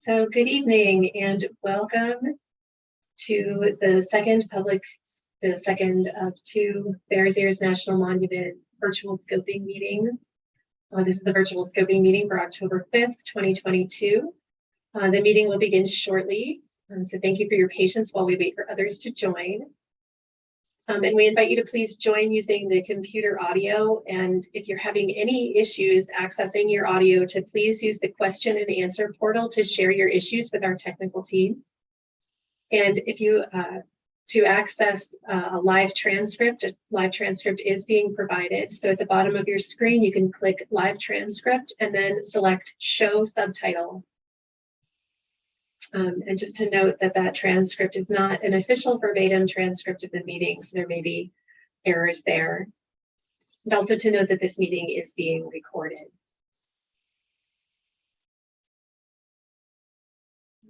So good evening and welcome to the second of two Affairsier National Monument virtual scoping meetings. This is the virtual scoping meeting for October 5th, 2022. The meeting will begin shortly, so thank you for your patience while we wait for others to join. And we invite you to please join using the computer audio, and if you're having any issues accessing your audio, to please use the question and answer portal to share your issues with our technical team. And if you to access a live transcript is being provided. So at the bottom of your screen, you can click live transcript and then select show subtitle. And just to note that that transcript is not an official verbatim transcript of the meeting, so there may be errors there. And also to note that this meeting is being recorded.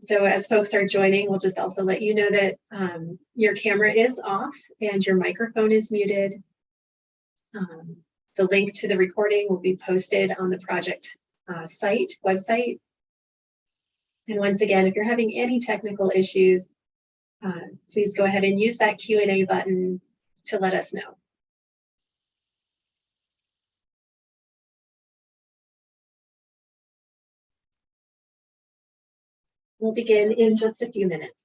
So as folks are joining, we'll just also let you know that your camera is off and your microphone is muted. The link to the recording will be posted on the project website. And once again, if you're having any technical issues, please go ahead and use that Q&A button to let us know. We'll begin in just a few minutes.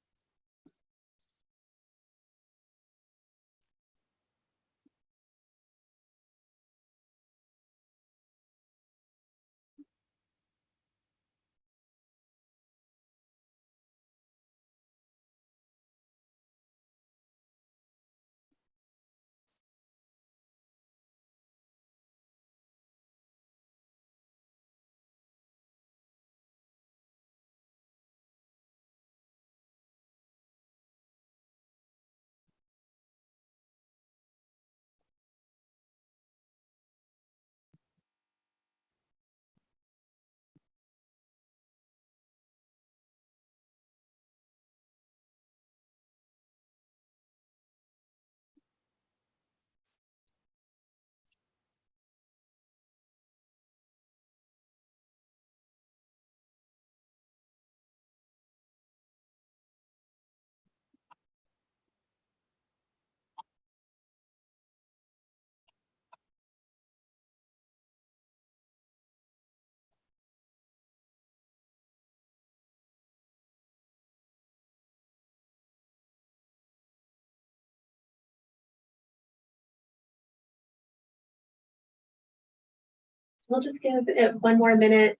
We'll just give it one more minute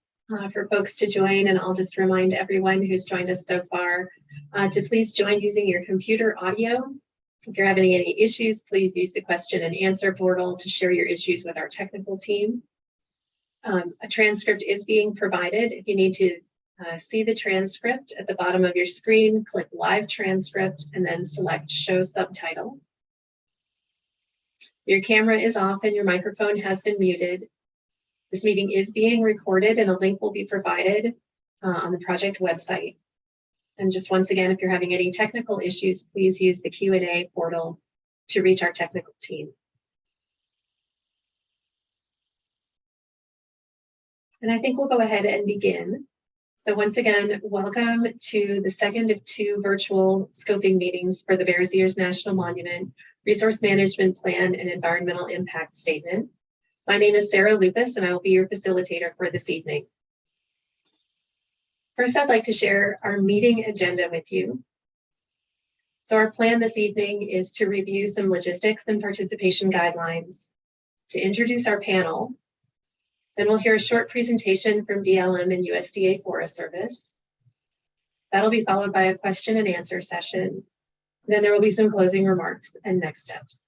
for folks to join, and I'll just remind everyone who's joined us so far to please join using your computer audio. If you're having any issues, please use the question and answer portal to share your issues with our technical team. A transcript is being provided. If you need to see the transcript, at the bottom of your screen, click live transcript and then select show subtitle. Your camera is off and your microphone has been muted. This meeting is being recorded and a link will be provided on the project website. And just once again, if you're having any technical issues, please use the Q&A portal to reach our technical team. And I think we'll go ahead and begin. So once again, welcome to the second of two virtual scoping meetings for the Affairsier National Monument Resource Management Plan and Environmental Impact Statement. My name is Sarah Lupus, and I will be your facilitator for this evening. First, I'd like to share our meeting agenda with you. So our plan this evening is to review some logistics and participation guidelines, to introduce our panel. Then we'll hear a short presentation from BLM and USDA Forest Service. That'll be followed by a question and answer session. Then there will be some closing remarks and next steps.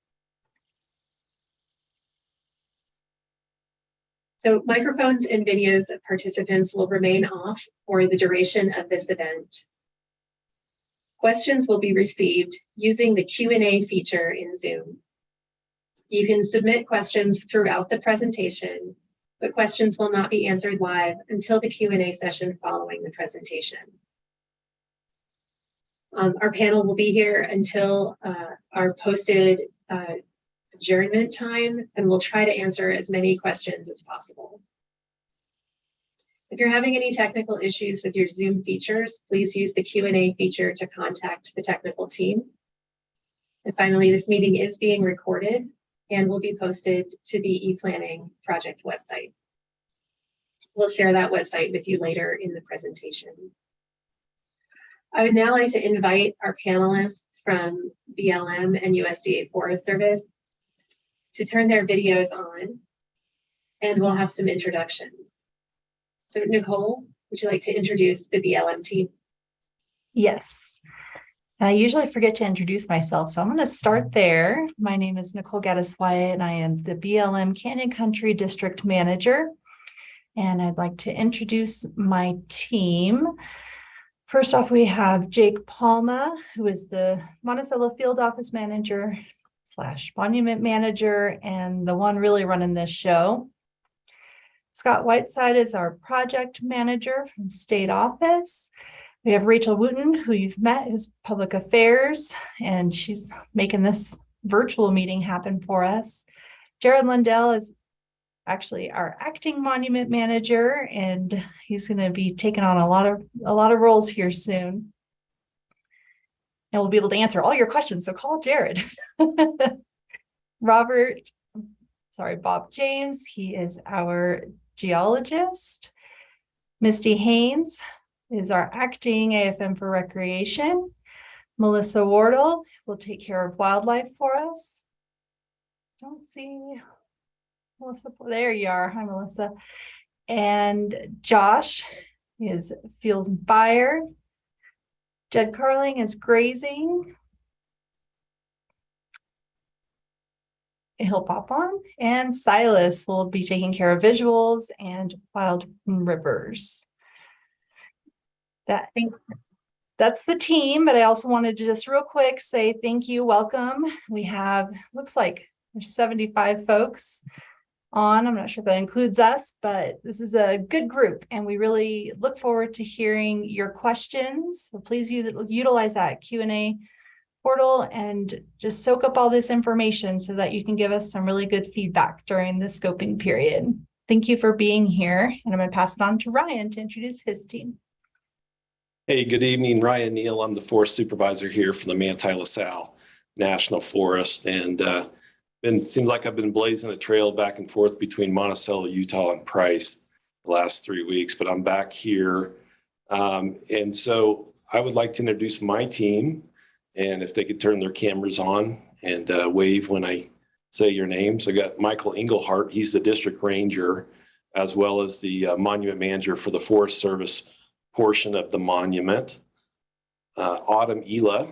So microphones and videos of participants will remain off for the duration of this event. Questions will be received using the Q&A feature in Zoom. You can submit questions throughout the presentation, but questions will not be answered live until the Q&A session following the presentation. Our panel will be here until our posted adjournment time, and we'll try to answer as many questions as possible. If you're having any technical issues with your Zoom features, please use the Q&A feature to contact the technical team. And finally, this meeting is being recorded and will be posted to the ePlanning project website. We'll share that website with you later in the presentation. I would now like to invite our panelists from BLM and USDA Forest Service to turn their videos on, and we'll have some introductions. So Nicole, would you like to introduce the BLM team? Yes. I usually forget to introduce myself, so I'm going to start there. My name is Nicole Gaddis-Wyatt, and I am the BLM Canyon Country District Manager. And I'd like to introduce my team. First off, we have Jake Palma, who is the Monticello Field Office Manager / Monument Manager, and the one really running this show. Scott Whiteside is our Project Manager from State Office. We have Rachel Wooten, who you've met, is Public Affairs, and she's making this virtual meeting happen for us. Jared Lundell is actually our acting monument manager, and he's going to be taking on a lot of roles here soon. And we'll be able to answer all your questions, so call Jared. Bob James, he is our geologist. Misty Haynes is our acting AFM for recreation. Melissa Wardle will take care of wildlife for us. Don't see Melissa, there you are. Hi, Melissa. And Josh is Fields and Fire. Jed Carling is grazing. He'll pop on. And Silas will be taking care of visuals and wild rivers. That's the team, but I also wanted to just real quick say thank you, welcome. We have, looks like there's 75 folks on. I'm not sure if that includes us, but this is a good group, and we really look forward to hearing your questions. So please utilize that Q&A portal and just soak up all this information so that you can give us some really good feedback during the scoping period. Thank you for being here, and I'm going to pass it on to Ryan to introduce his team. Hey, good evening, Ryan Neal. I'm the forest supervisor here for the Manti-La Sal National Forest, and seems like I've been blazing a trail back and forth between Monticello, Utah, and Price the last 3 weeks, but I'm back here. And so I would like to introduce my team, and if they could turn their cameras on and wave when I say your names. I got Michael Engelhart, he's the district ranger, as well as the monument manager for the Forest Service portion of the monument. Autumn Ela,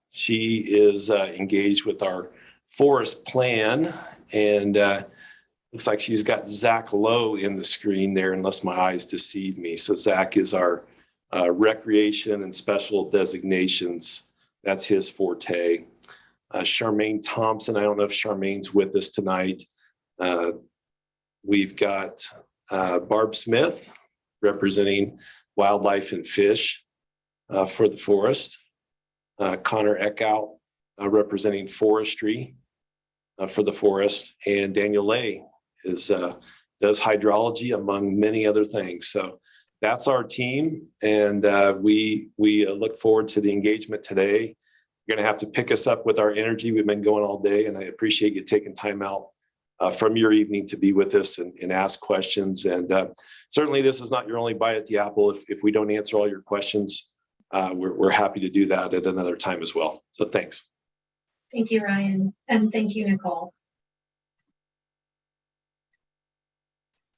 she is engaged with our forest plan, and looks like she's got Zach Lowe in the screen there, unless my eyes deceive me. So Zach is our recreation and special designations. That's his forte. Charmaine Thompson, I don't know if Charmaine's with us tonight. We've got Barb Smith representing wildlife and fish for the forest. Connor Eckhout representing forestry for the forest, and Daniel Lay does hydrology among many other things. So that's our team, and we look forward to the engagement today. You're going to have to pick us up with our energy. We've been going all day, and I appreciate you taking time out from your evening to be with us and ask questions. And certainly this is not your only bite at the apple. If we don't answer all your questions, we're happy to do that at another time as well. So thanks. Thank you, Ryan, and thank you, Nicole.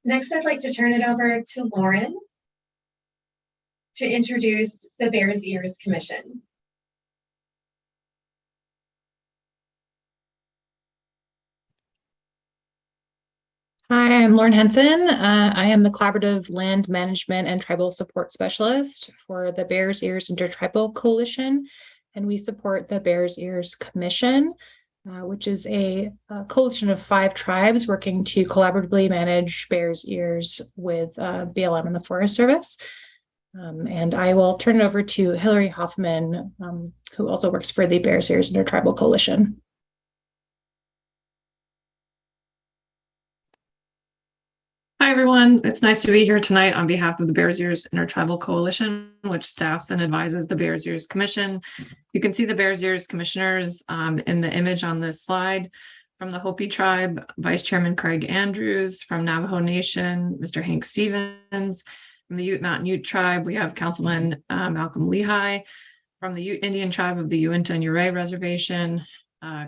Next, I'd like to turn it over to Lauren to introduce the Bears Ears Commission. Hi, I'm Lauren Henson. I am the Collaborative Land Management and Tribal Support Specialist for the Bears Ears Intertribal Coalition, and we support the Bears Ears Commission, which is a coalition of 5 tribes working to collaboratively manage Bears Ears with BLM and the Forest Service. And I will turn it over to Hillary Hoffman, who also works for the Bears Ears Intertribal Coalition. Hi, everyone. It's nice to be here tonight on behalf of the Bears Ears Intertribal Coalition, which staffs and advises the Bears Ears Commission. You can see the Bears Ears commissioners in the image on this slide. From the Hopi tribe, Vice Chairman Craig Andrews. From Navajo Nation, Mr. Hank Stevens. From the Ute Mountain Ute tribe, we have Councilman Malcolm Lehigh. From the Ute Indian tribe of the Uinta and Ouray Reservation,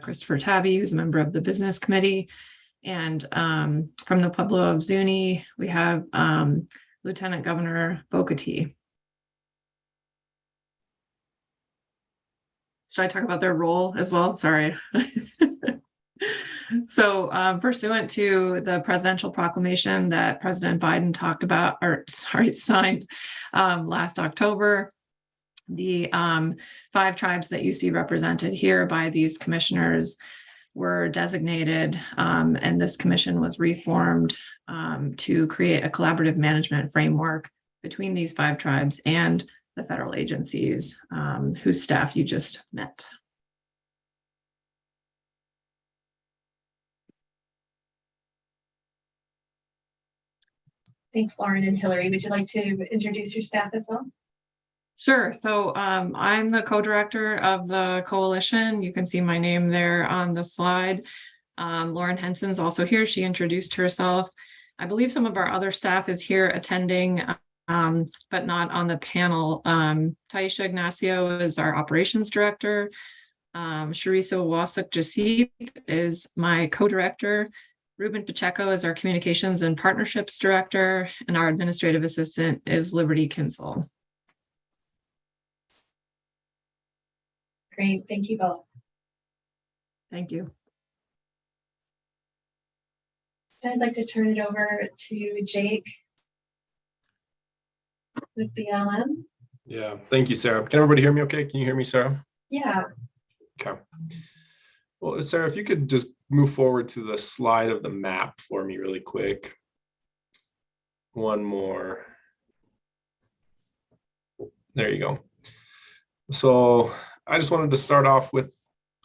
Christopher Tabby, who's a member of the Business Committee. And from the Pueblo of Zuni, we have Lieutenant Governor Bokati. Should I talk about their role as well? Sorry. So pursuant to the presidential proclamation that President Biden signed last October, the 5 tribes that you see represented here by these commissioners were designated, and this commission was reformed to create a collaborative management framework between these 5 tribes and the federal agencies whose staff you just met. Thanks, Lauren and Hillary. Would you like to introduce your staff as well? Sure. So I'm the co-director of the coalition. You can see my name there on the slide. Lauren Henson's also here. She introduced herself. I believe some of our other staff is here attending, but not on the panel. Taisha Ignacio is our operations director. Sharisa Wasuk Jasip is my co-director. Ruben Pacheco is our communications and partnerships director, and our administrative assistant is Liberty Kinsel. Great, thank you both. Thank you. I'd like to turn it over to Jake with BLM. Yeah, thank you, Sarah. Can everybody hear me okay? Can you hear me, Sarah? Yeah. Okay. Well, Sarah, if you could just move forward to the slide of the map for me really quick. One more. There you go. So I just wanted to start off with,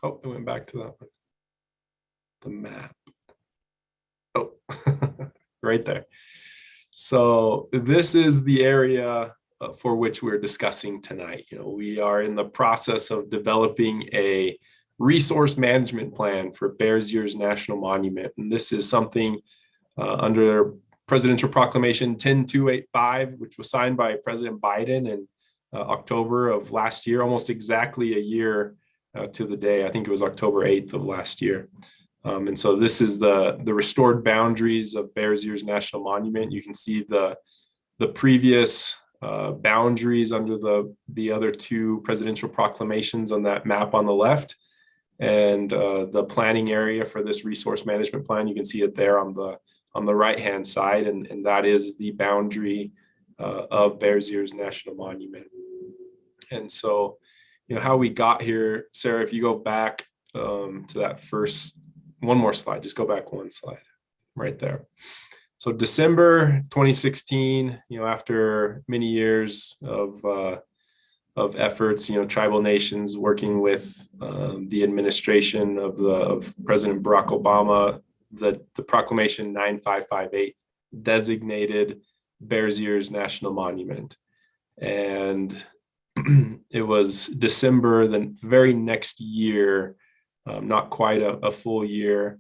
oh, it went back to that one. The map. Oh, right there. So this is the area for which we're discussing tonight. You know, we are in the process of developing a resource management plan for Bears Ears National Monument. And this is something under Presidential Proclamation 10285, which was signed by President Biden in October of last year, almost exactly a year to the day. I think it was October 8th of last year. And so this is the restored boundaries of Bears Ears National Monument. You can see the previous boundaries under the other 2 presidential proclamations on that map on the left. And the planning area for this resource management plan, you can see it there on the right-hand side, and that is the boundary of Bears Ears National Monument. And so, you know, how we got here, Sarah, if you go back to that first, one more slide, just go back one slide, right there. So December 2016, you know, after many years of efforts, you know, tribal nations working with the administration of President Barack Obama, the Proclamation 9558 designated Bears Ears National Monument. And it was December, the very next year, not quite a full year,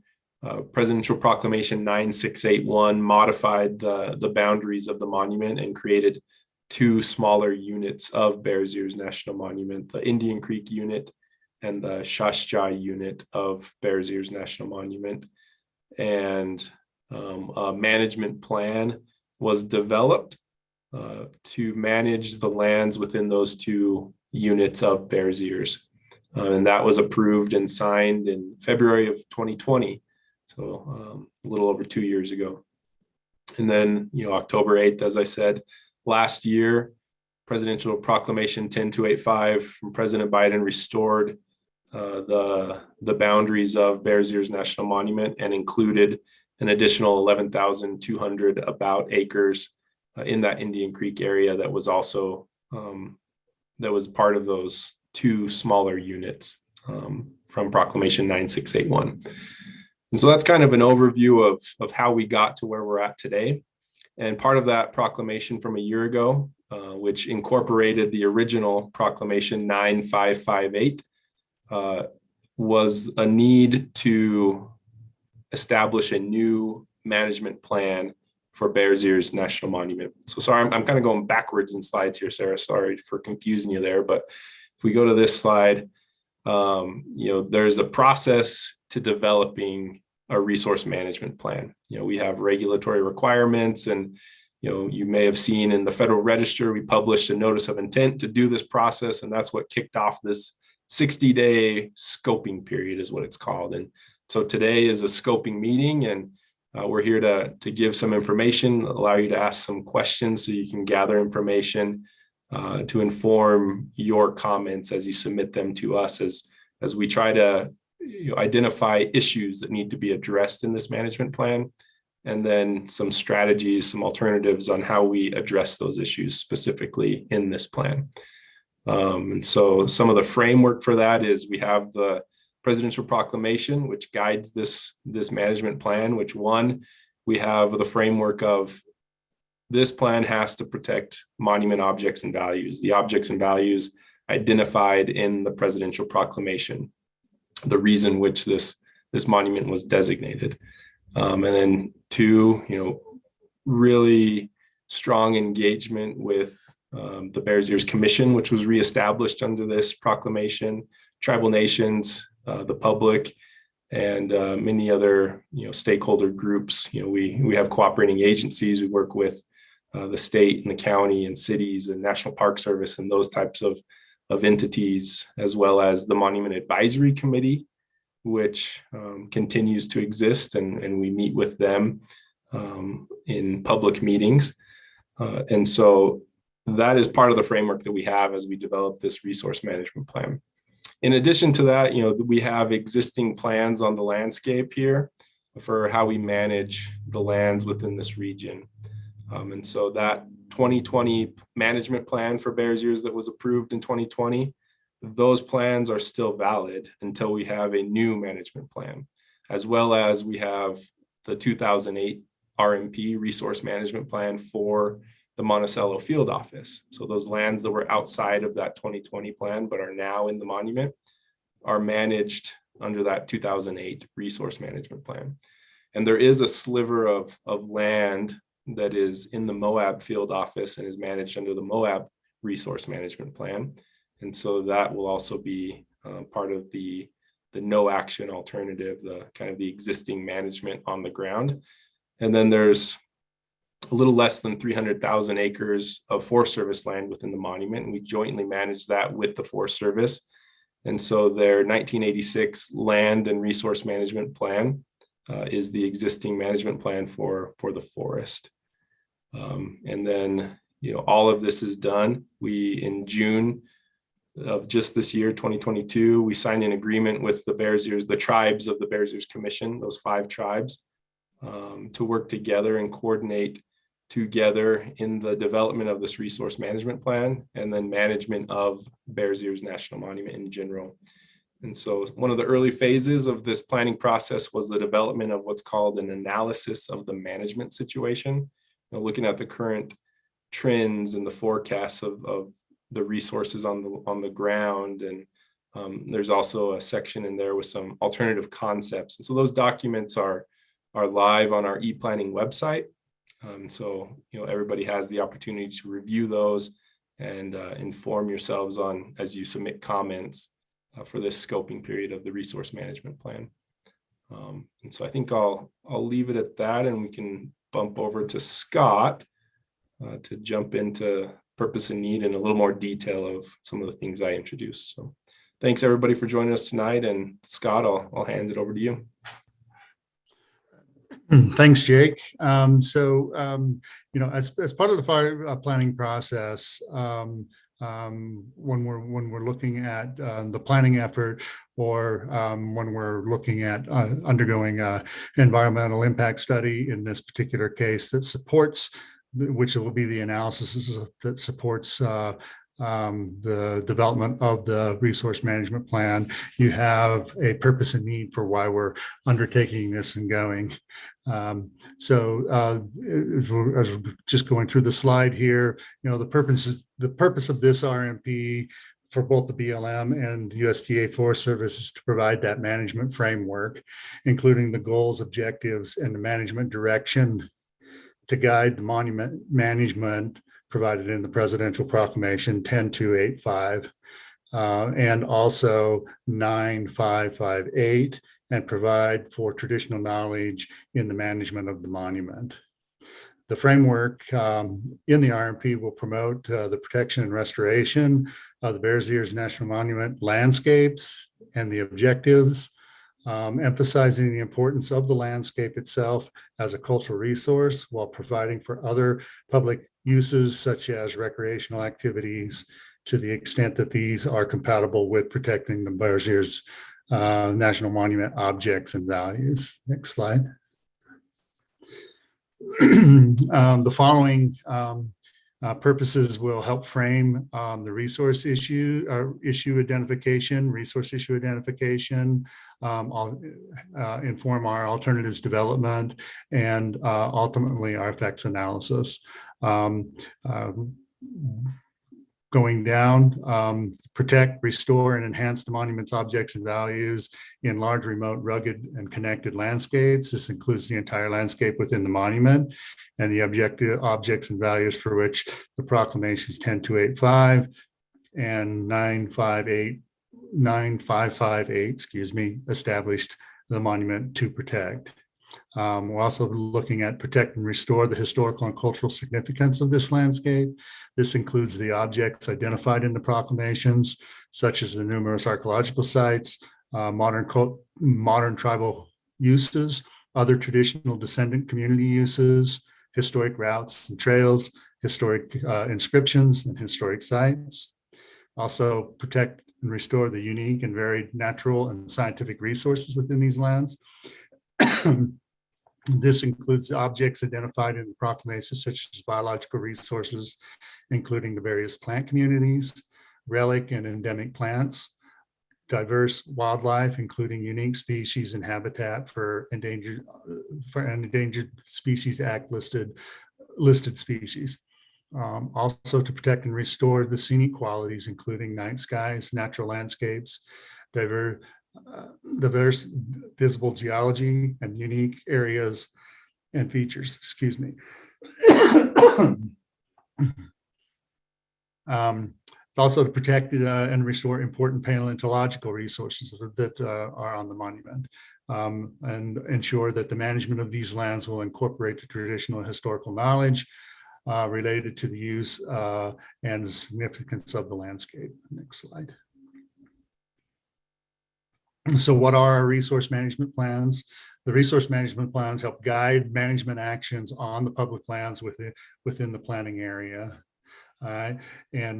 Presidential Proclamation 9681 modified the boundaries of the monument and created 2 smaller units of Bears Ears National Monument, the Indian Creek unit and the Shashja unit of Bears Ears National Monument. And a management plan was developed to manage the lands within those 2 units of Bears Ears. And that was approved and signed in February of 2020, so a little over 2 years ago. And then, you know, October 8th, as I said, last year, Presidential Proclamation 10285 from President Biden restored the boundaries of Bears Ears National Monument and included an additional 11,200 about acres in that Indian Creek area that was also that was part of those 2 smaller units from Proclamation 9681. And so that's kind of an overview of how we got to where we're at today. And part of that proclamation from a year ago, which incorporated the original Proclamation 9558, was a need to establish a new management plan for Bears Ears National Monument. So sorry, I'm kind of going backwards in slides here, Sarah. Sorry for confusing you there. But if we go to this slide, there's a process to developing a resource management plan. We have regulatory requirements, and you may have seen in the Federal Register, we published a notice of intent to do this process, and that's what kicked off this 60-day scoping period is what it's called. And so today is a scoping meeting, and we're here to give some information, allow you to ask some questions so you can gather information to inform your comments as you submit them to us as we try to identify issues that need to be addressed in this management plan, and then some strategies, some alternatives on how we address those issues specifically in this plan. And so some of the framework for that is we have the presidential proclamation, which guides this management plan, which we have the framework of this plan has to protect monument objects and values, the objects and values identified in the presidential proclamation, the reason which this monument was designated. And then 2, really strong engagement with the Bears Ears Commission, which was reestablished under this proclamation, tribal nations, the public, and many other stakeholder groups. We have cooperating agencies. We work with the state and the county and cities and National Park Service and those types of entities, as well as the Monument Advisory Committee, which continues to exist, and we meet with them in public meetings. And so that is part of the framework that we have as we develop this resource management plan. In addition to that, we have existing plans on the landscape here for how we manage the lands within this region. And so that 2020 management plan for Bears Ears that was approved in 2020, those plans are still valid until we have a new management plan, as well as we have the 2008 RMP resource management plan for the Monticello field office. So those lands that were outside of that 2020 plan but are now in the monument are managed under that 2008 resource management plan. And there is a sliver of land that is in the Moab field office and is managed under the Moab resource management plan. And so that will also be part of the no action alternative, the kind of the existing management on the ground. And then there's a little less than 300,000 acres of Forest Service land within the monument, and we jointly manage that with the Forest Service. And so their 1986 land and resource management plan is the existing management plan for the forest. And then, all of this is done. In June of just this year, 2022, we signed an agreement with the Bears Ears, the tribes of the Bears Ears Commission, those 5 tribes, to work together and coordinate together in the development of this resource management plan and then management of Bears Ears National Monument in general. And so one of the early phases of this planning process was the development of what's called an analysis of the management situation, looking at the current trends and the forecasts of the resources on the ground. And there's also a section in there with some alternative concepts. And so those documents are live on our e-planning website. So everybody has the opportunity to review those and inform yourselves on as you submit comments for this scoping period of the resource management plan. And so I think I'll leave it at that, and we can bump over to Scott to jump into purpose and need in a little more detail of some of the things I introduced. So thanks everybody for joining us tonight, and Scott, I'll hand it over to you. Thanks, Jake. As part of the planning process, when we're looking at the planning effort, or when we're looking at undergoing an environmental impact study in this particular case that supports, which will be the analysis that supports the development of the resource management plan, you have a purpose and need for why we're undertaking this and going. As we're just going through the slide here, the purpose of this RMP for both the BLM and USDA Forest Service is to provide that management framework, including the goals, objectives, and the management direction to guide the monument management provided in the Presidential Proclamation 10285 and also 9558, and provide for traditional knowledge in the management of the monument. The framework in the RMP will promote the protection and restoration of the Bears Ears National Monument landscapes and the objectives, emphasizing the importance of the landscape itself as a cultural resource while providing for other public uses such as recreational activities to the extent that these are compatible with protecting the Bears Ears National Monument objects and values. Next slide. The following purposes will help frame the resource issue identification, inform our alternatives development, and ultimately our effects analysis. Going down, protect, restore, and enhance the monument's objects and values in large, remote, rugged, and connected landscapes. This includes the entire landscape within the monument and the objects and values for which the proclamations 10285 and 9558, established the monument to protect. We're also looking at protect and restore the historical and cultural significance of this landscape. This includes the objects identified in the proclamations, such as the numerous archaeological sites, modern tribal uses, other traditional descendant community uses, historic routes and trails, historic inscriptions, and historic sites. Also protect and restore the unique and varied natural and scientific resources within these lands. This includes objects identified in the proclamation, such as biological resources, including the various plant communities, relic and endemic plants, diverse wildlife, including unique species and habitat for Endangered Species Act listed species. Also to protect and restore the scenic qualities, including night skies, natural landscapes, diverse visible geology, and unique areas and features. Excuse me. Also to protect and restore important paleontological resources that are on the monument, and ensure that the management of these lands will incorporate the traditional historical knowledge related to the use and the significance of the landscape. Next slide. So what are our resource management plans? The resource management plans help guide management actions on the public lands within the planning area. And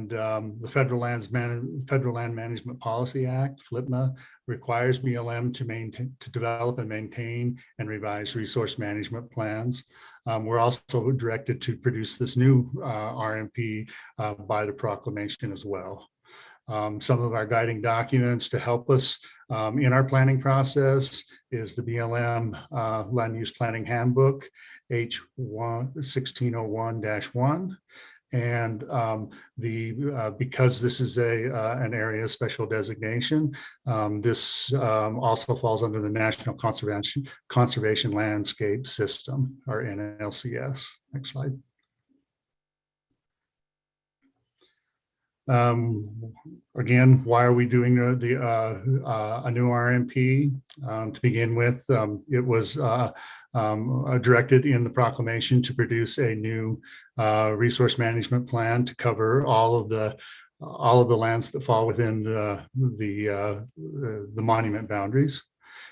the Federal Land Management Policy Act, FLPMA, requires BLM to develop and maintain and revise resource management plans. We're also directed to produce this new RMP by the proclamation as well. Some of our guiding documents to help us in our planning process is the BLM Land Use Planning Handbook, H1601-1. And because this is an area of special designation, this also falls under the National Conservation Landscape System, or NLCS. Next slide. Again, why are we doing a new RMP? To begin with, it was directed in the proclamation to produce a new resource management plan to cover all of the lands that fall within the monument boundaries,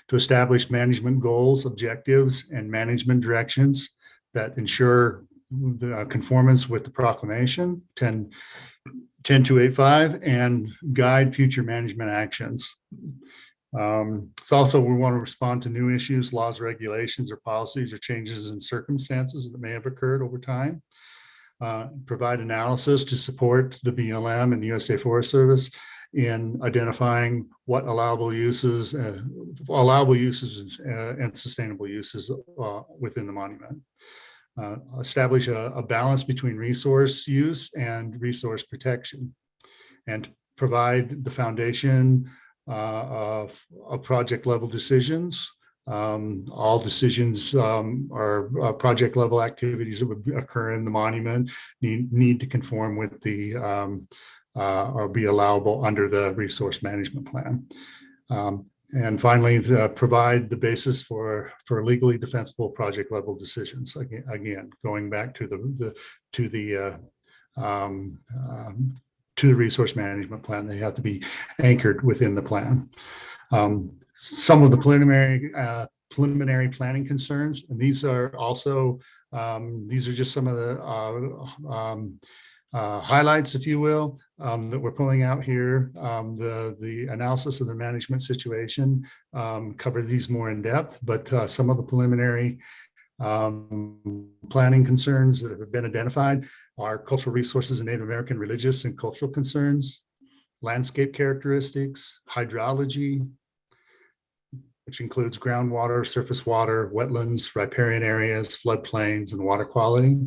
to establish management goals, objectives, and management directions that ensure the conformance with the proclamation 10285 and guide future management actions. It's also, we want to respond to new issues, laws, regulations, or policies, or changes in circumstances that may have occurred over time. provide analysis to support the BLM and the USA Forest Service in identifying what allowable uses and sustainable uses within the monument. Establish a balance between resource use and resource protection, and provide the foundation of project level decisions. All decisions or project level activities that would occur in the monument need to conform with the or be allowable under the resource management plan. And finally, provide the basis for legally defensible project level decisions. Again, going back to the resource management plan, they have to be anchored within the plan. Some of the preliminary planning concerns, and these are also these are just some of the highlights, if you will, that we're pulling out here. The analysis of the management situation cover these more in depth, but some of the preliminary planning concerns that have been identified are cultural resources and Native American religious and cultural concerns, landscape characteristics, hydrology, which includes groundwater, surface water, wetlands, riparian areas, floodplains, and water quality,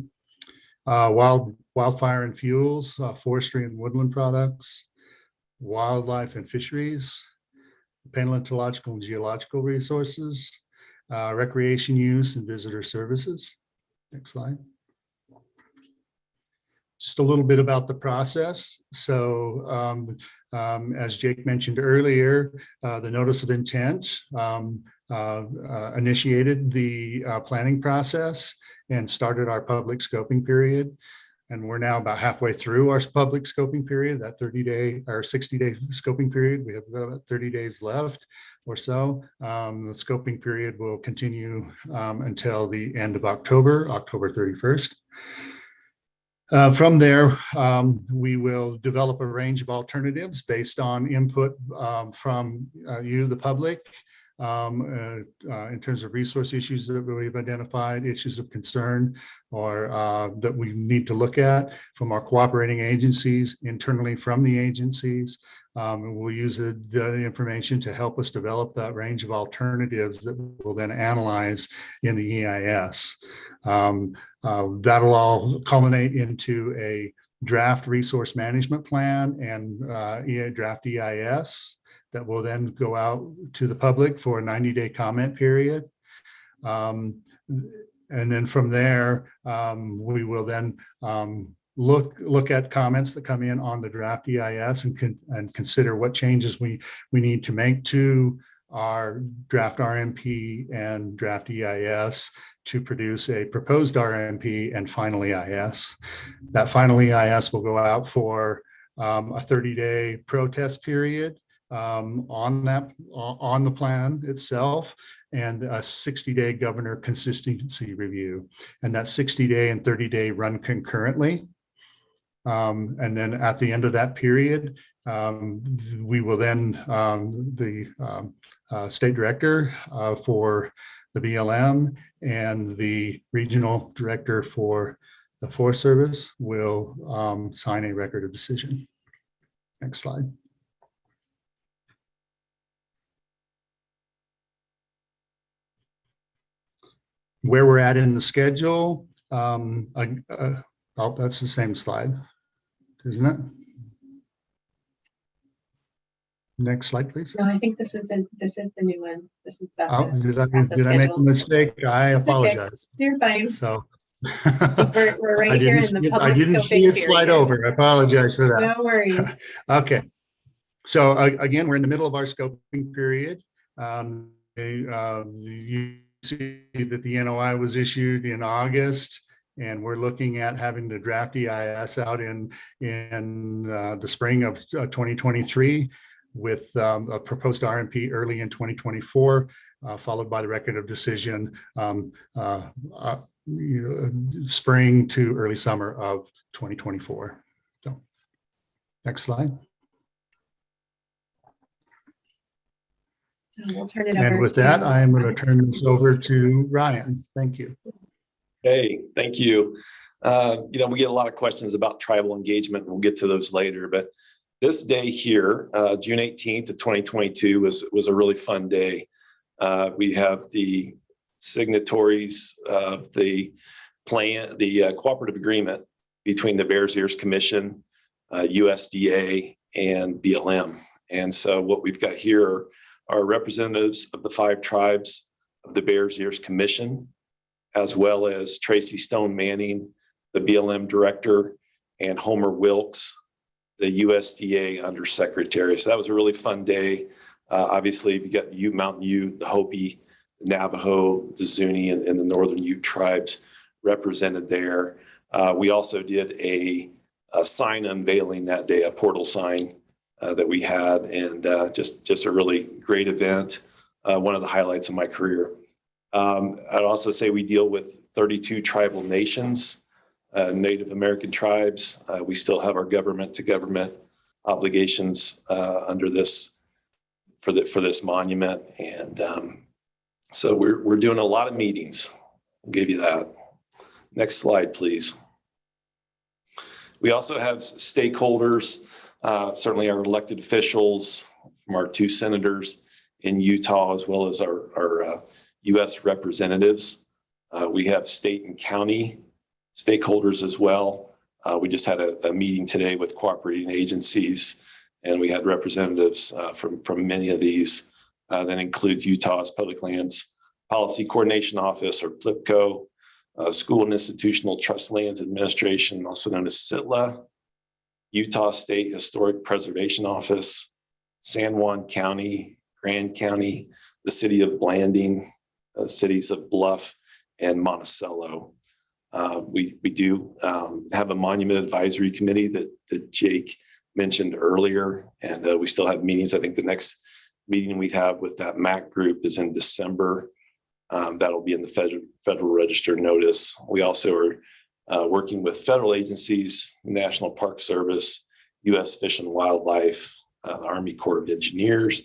wildfire and fuels, forestry and woodland products, wildlife and fisheries, paleontological and geological resources, recreation use and visitor services. Next slide. Just a little bit about the process. So as Jake mentioned earlier, the notice of intent initiated the planning process and started our public scoping period. And we're now about halfway through our public scoping period, that 30-day or 60-day scoping period. We have about 30 days left or so. The scoping period will continue until the end of October 31st. From there, we will develop a range of alternatives based on input from you, the public, in terms of resource issues that we've identified, issues of concern, or that we need to look at from our cooperating agencies, internally from the agencies. And we'll use the information to help us develop that range of alternatives that we'll then analyze in the EIS. That'll all culminate into a draft resource management plan and draft EIS that will then go out to the public for a 90-day comment period. And then from there, we will then look at comments that come in on the draft EIS and consider what changes we need to make to our draft RMP and draft EIS to produce a proposed RMP and final EIS. That final EIS will go out for a 30-day protest period on the plan itself, and a 60-day governor consistency review. And that 60-day and 30-day run concurrently. And then at the end of that period, we will then, the state director for the BLM and the regional director for the Forest Service will sign a record of decision. Next slide. Where we're at in the schedule, oh, that's the same slide, isn't it? Next slide, please. No, I think this is the new one. This is Oh, did I make a mistake? I apologize. Okay. You're fine. So We're right here in the public I didn't see it slide over. I apologize for that. No worries. Okay. So again, we're in the middle of our scoping period. You see that the NOI was issued in August, and we're looking at having the draft EIS out in the spring of 2023 with a proposed RMP early in 2024, followed by the record of decision spring to early summer of 2024. So next slide. So we'll turn it over. And with that, I am going to turn this over to Ryan. Thank you. Hey, thank you. We get a lot of questions about tribal engagement. We'll get to those later, but this day here, June 18th of 2022 was a really fun day. We have the signatories of the plan, the cooperative agreement between the Bears Ears Commission, USDA, and BLM. And so what we've got here are representatives of the 5 tribes of the Bears Ears Commission, as well as Tracy Stone Manning, the BLM director, and Homer Wilkes, the USDA undersecretary. So that was a really fun day. Obviously, we got the Ute, Mountain Ute, the Hopi, the Navajo, the Zuni, and the Northern Ute tribes represented there. We also did a sign unveiling that day, a portal sign that we had, and just a really great event. One of the highlights of my career. I'd also say we deal with 32 tribal nations, Native American tribes. We still have our government-to-government obligations under this for this monument, and so we're doing a lot of meetings. I'll give you that. Next slide, please. We also have stakeholders, certainly our elected officials from our 2 senators in Utah, as well as our U.S. representatives. We have state and county stakeholders as well. We just had a meeting today with cooperating agencies, and we had representatives from many of these. That includes Utah's Public Lands Policy Coordination Office, or PLPCO, School and Institutional Trust Lands Administration, also known as SITLA, Utah State Historic Preservation Office, San Juan County, Grand County, the City of Blanding, cities of Bluff and Monticello. We do have a monument advisory committee that Jake mentioned earlier, and we still have meetings. I think the next meeting we have with that MAC group is in December. That'll be in the Federal Register notice. We also are working with federal agencies, National Park Service, U.S. Fish and Wildlife, Army Corps of Engineers,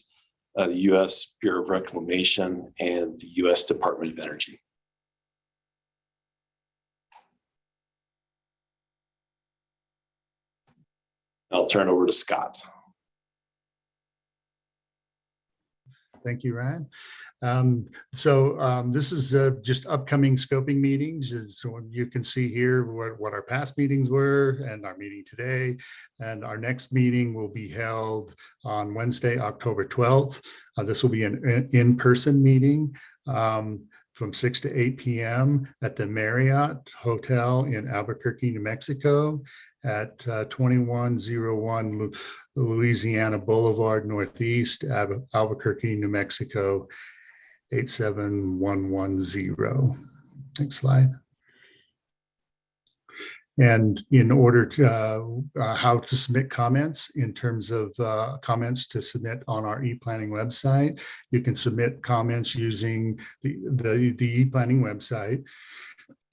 the U.S. Bureau of Reclamation, and the U.S. Department of Energy. I'll turn it over to Scott. Thank you, Ryan. This is just upcoming scoping meetings. So you can see here what our past meetings were and our meeting today. And our next meeting will be held on Wednesday, October 12th. This will be an in-person meeting from 6 to 8 p.m. at the Marriott Hotel in Albuquerque, New Mexico at 2101 Louisiana Boulevard Northeast, Albuquerque, New Mexico, 87110. Next slide. And in order to how to submit comments in terms of comments to submit on our e-planning website, you can submit comments using the e-planning website.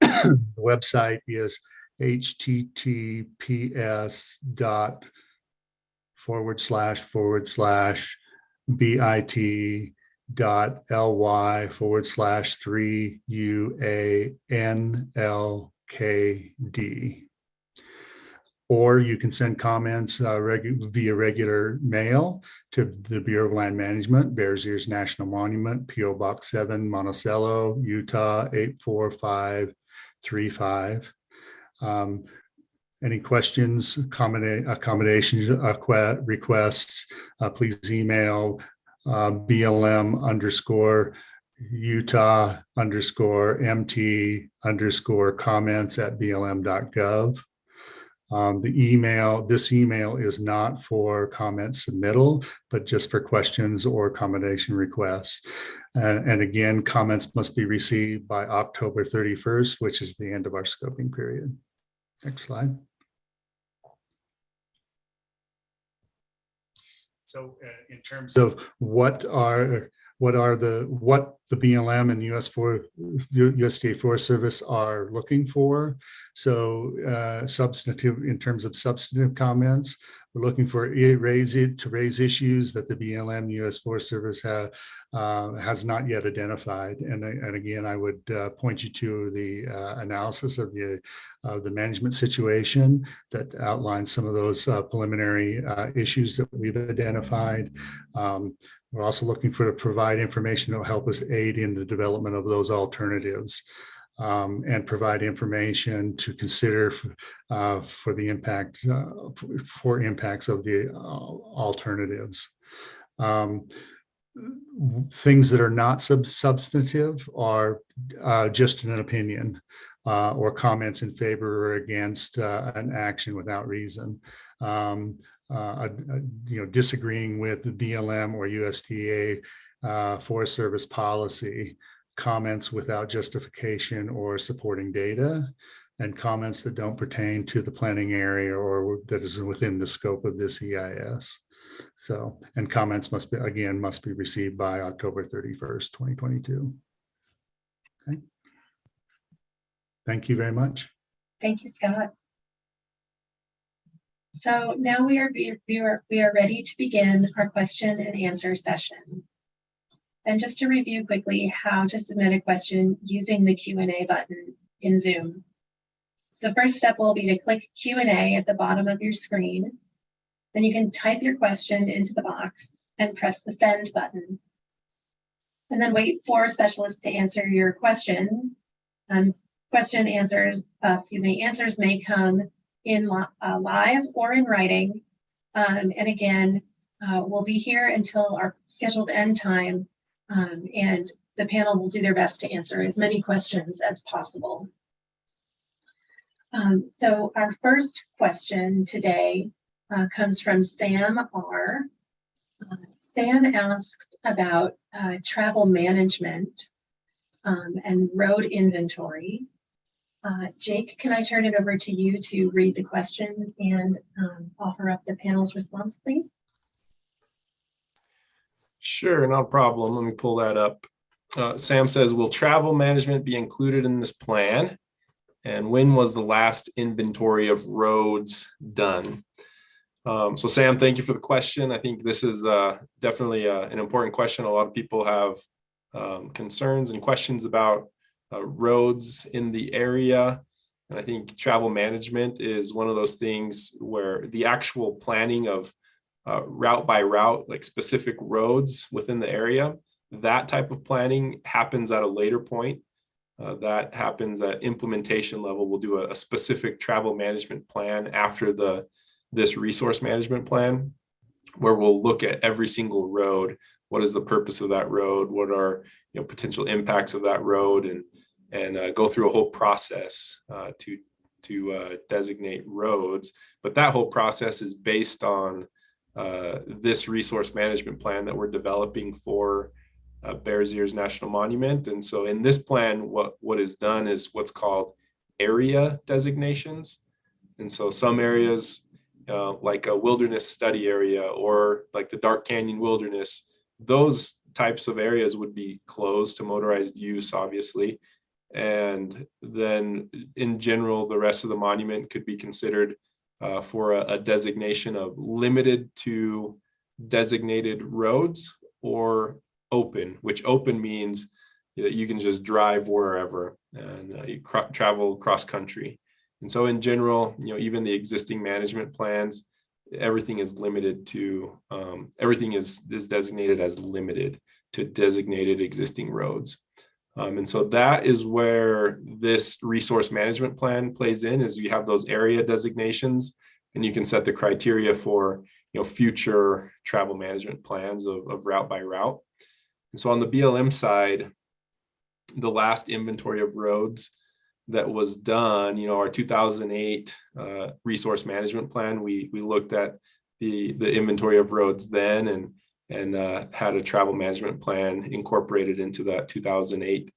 The website is https://bit.ly/3UANLKD. Or you can send comments via regular mail to the Bureau of Land Management, Bears Ears National Monument, P.O. Box 7, Monticello, Utah 84535. Any questions, accommodations, requests, please email BLM_Utah_MT_comments@blm.gov. This email is not for comment submittal, but just for questions or accommodation requests. And again, comments must be received by October 31st, which is the end of our scoping period. Next slide. So in terms of what the BLM and USDA Forest Service are looking for. So in terms of substantive comments, We're looking for raise issues that the BLM U.S. Forest Service has not yet identified. And again, I would point you to the analysis of the management situation that outlines some of those preliminary issues that we've identified. We're also looking to provide information that will help us aid in the development of those alternatives. And provide information to consider for the impact for impacts of the alternatives. Things that are not substantive are just an opinion or comments in favor or against an action without reason. Disagreeing with the BLM or USDA Forest Service policy, comments without justification or supporting data, and comments that don't pertain to the planning area or that is within the scope of this EIS. So, and comments must be received by October 31st, 2022. Okay. Thank you very much. Thank you, Scott. So now we are ready to begin our question and answer session. And just to review quickly how to submit a question using the Q&A button in Zoom. So the first step will be to click Q&A at the bottom of your screen. Then you can type your question into the box and press the send button. And then wait for a specialist to answer your question. Answers may come in live or in writing. And again, we'll be here until our scheduled end time. And the panel will do their best to answer as many questions as possible. So our first question today comes from Sam R. Sam asks about travel management and road inventory. Jake, can I turn it over to you to read the question and offer up the panel's response, please? Sure, no problem. Let me pull that up. Sam says, will travel management be included in this plan? And when was the last inventory of roads done? So Sam, thank you for the question. I think this is definitely an important question. A lot of people have concerns and questions about roads in the area. And I think travel management is one of those things where the actual planning of route by route, like specific roads within the area, that type of planning happens at a later point. That happens at implementation level. We'll do a specific travel management plan after this resource management plan, where we'll look at every single road. What is the purpose of that road? What are potential impacts of that road, and go through a whole process to designate roads. But that whole process is based on this resource management plan that we're developing for Bears Ears National Monument. And so in this plan, what is done is what's called area designations. And so some areas like a wilderness study area or like the Dark Canyon Wilderness, those types of areas would be closed to motorized use, obviously. And then in general, the rest of the monument could be considered for a designation of limited to designated roads or open, which open means that you can just drive wherever and you travel cross country. And so in general, even the existing management plans, everything is limited to, everything is designated as limited to designated existing roads. And so that is where this resource management plan plays in, is you have those area designations and you can set the criteria for future travel management plans of route by route. And so on the BLM side, the last inventory of roads that was done, our 2008 resource management plan, we looked at the inventory of roads then and had a travel management plan incorporated into that 2008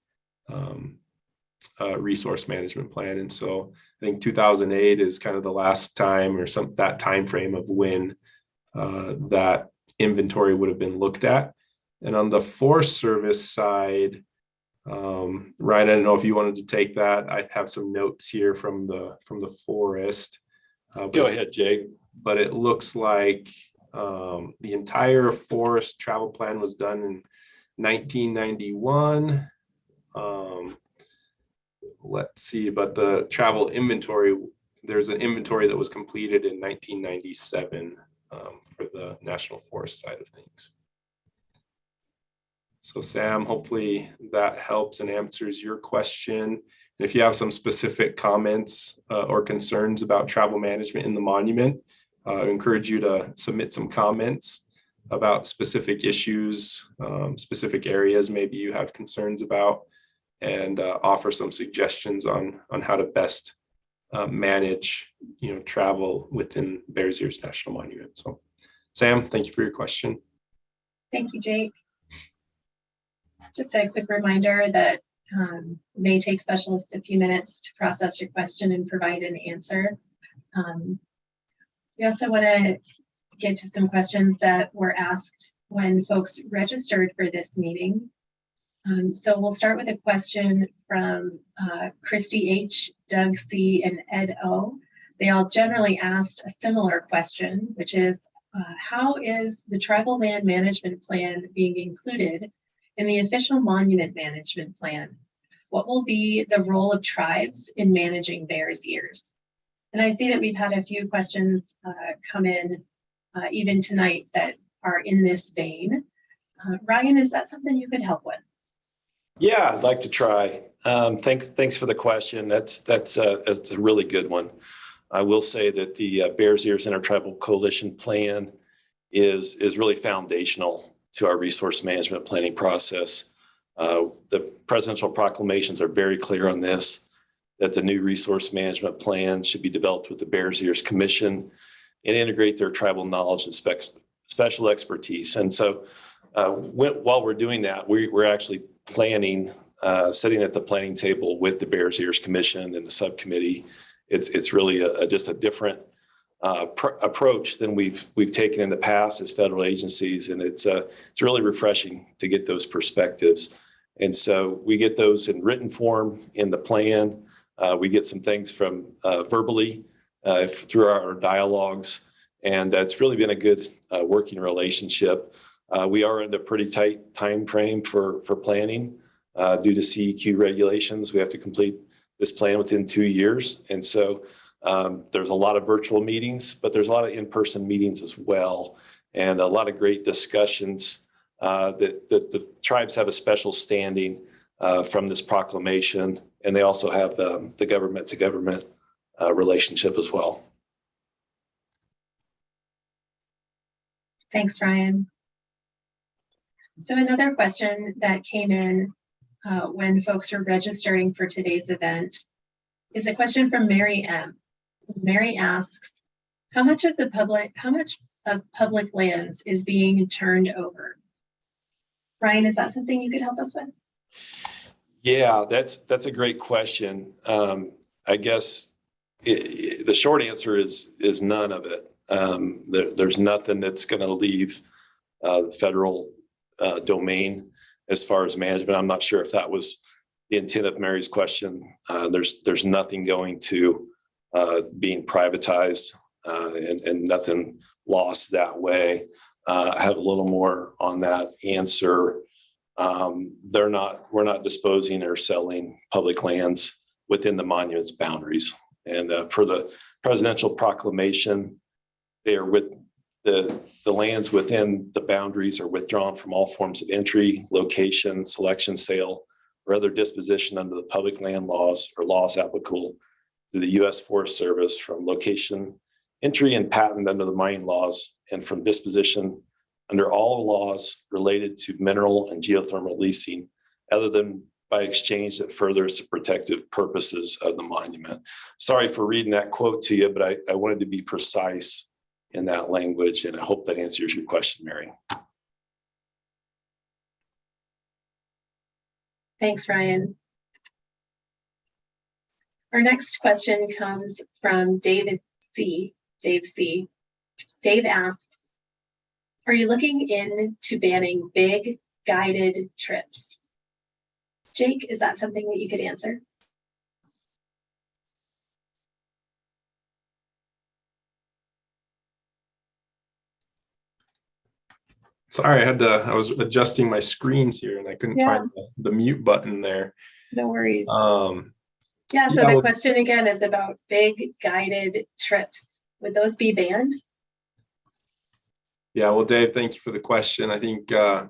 resource management plan. And so I think 2008 is kind of the last time or that time frame of when that inventory would have been looked at. And on the Forest Service side, Ryan, I don't know if you wanted to take that. I have some notes here from the forest. Go ahead, Jake. But it looks like the entire forest travel plan was done in 1991. Let's see, but the travel inventory, there's an inventory that was completed in 1997 for the National Forest side of things. So Sam, hopefully that helps and answers your question. And if you have some specific comments or concerns about travel management in the monument, I encourage you to submit some comments about specific issues, specific areas maybe you have concerns about, and offer some suggestions on how to best manage, travel within Bears Ears National Monument. So, Sam, thank you for your question. Thank you, Jake. Just a quick reminder that it may take specialists a few minutes to process your question and provide an answer. We also want to get to some questions that were asked when folks registered for this meeting. So we'll start with a question from Christy H., Doug C., and Ed O. They all generally asked a similar question, which is, how is the tribal land management plan being included in the official monument management plan? What will be the role of tribes in managing Bears Ears? And I see that we've had a few questions come in even tonight that are in this vein. Ryan, is that something you could help with? Yeah, I'd like to try. Thanks for the question. That's a really good one. I will say that the Bears Ears Intertribal Coalition plan is really foundational to our resource management planning process. The presidential proclamations are very clear on this, that the new resource management plan should be developed with the Bears Ears Commission and integrate their tribal knowledge and special expertise. And so while we're doing that, we're actually planning, sitting at the planning table with the Bears Ears Commission and the subcommittee. It's really just a different approach than we've taken in the past as federal agencies, and it's really refreshing to get those perspectives. And so we get those in written form in the plan. We get some things from verbally through our dialogues, and that's really been a good working relationship. We are in a pretty tight time frame for planning due to CEQ regulations. We have to complete this plan within 2 years, and so there's a lot of virtual meetings, but there's a lot of in-person meetings as well, and a lot of great discussions. That the tribes have a special standing from this proclamation, and they also have the government-to-government relationship as well. Thanks, Ryan. So another question that came in when folks were registering for today's event is a question from Mary M. Mary asks, how much of public lands is being turned over? Ryan, is that something you could help us with? Yeah, that's a great question. I guess the short answer is none of it. There's nothing that's going to leave the federal domain as far as management. I'm not sure if that was the intent of Mary's question. There's nothing going to being privatized and nothing lost that way. I have a little more on that answer. We're not disposing or selling public lands within the monument's boundaries. And for the presidential proclamation, they are with the lands within the boundaries are withdrawn from all forms of entry, location, selection, sale, or other disposition under the public land laws or laws applicable to the U.S. Forest Service from location, entry, and patent under the mining laws, and from disposition under all laws related to mineral and geothermal leasing, other than by exchange that furthers the protective purposes of the monument. Sorry for reading that quote to you, but I wanted to be precise in that language, and I hope that answers your question, Mary. Thanks, Ryan. Our next question comes from Dave C. Dave asks, are you looking into banning big guided trips? Jake, is that something that you could answer? Sorry, I was adjusting my screens here and I couldn't find the mute button there. No worries. Um, Yeah, so yeah, the well- question again is about big guided trips. Would those be banned? Yeah, well, Dave, thank you for the question. I think, a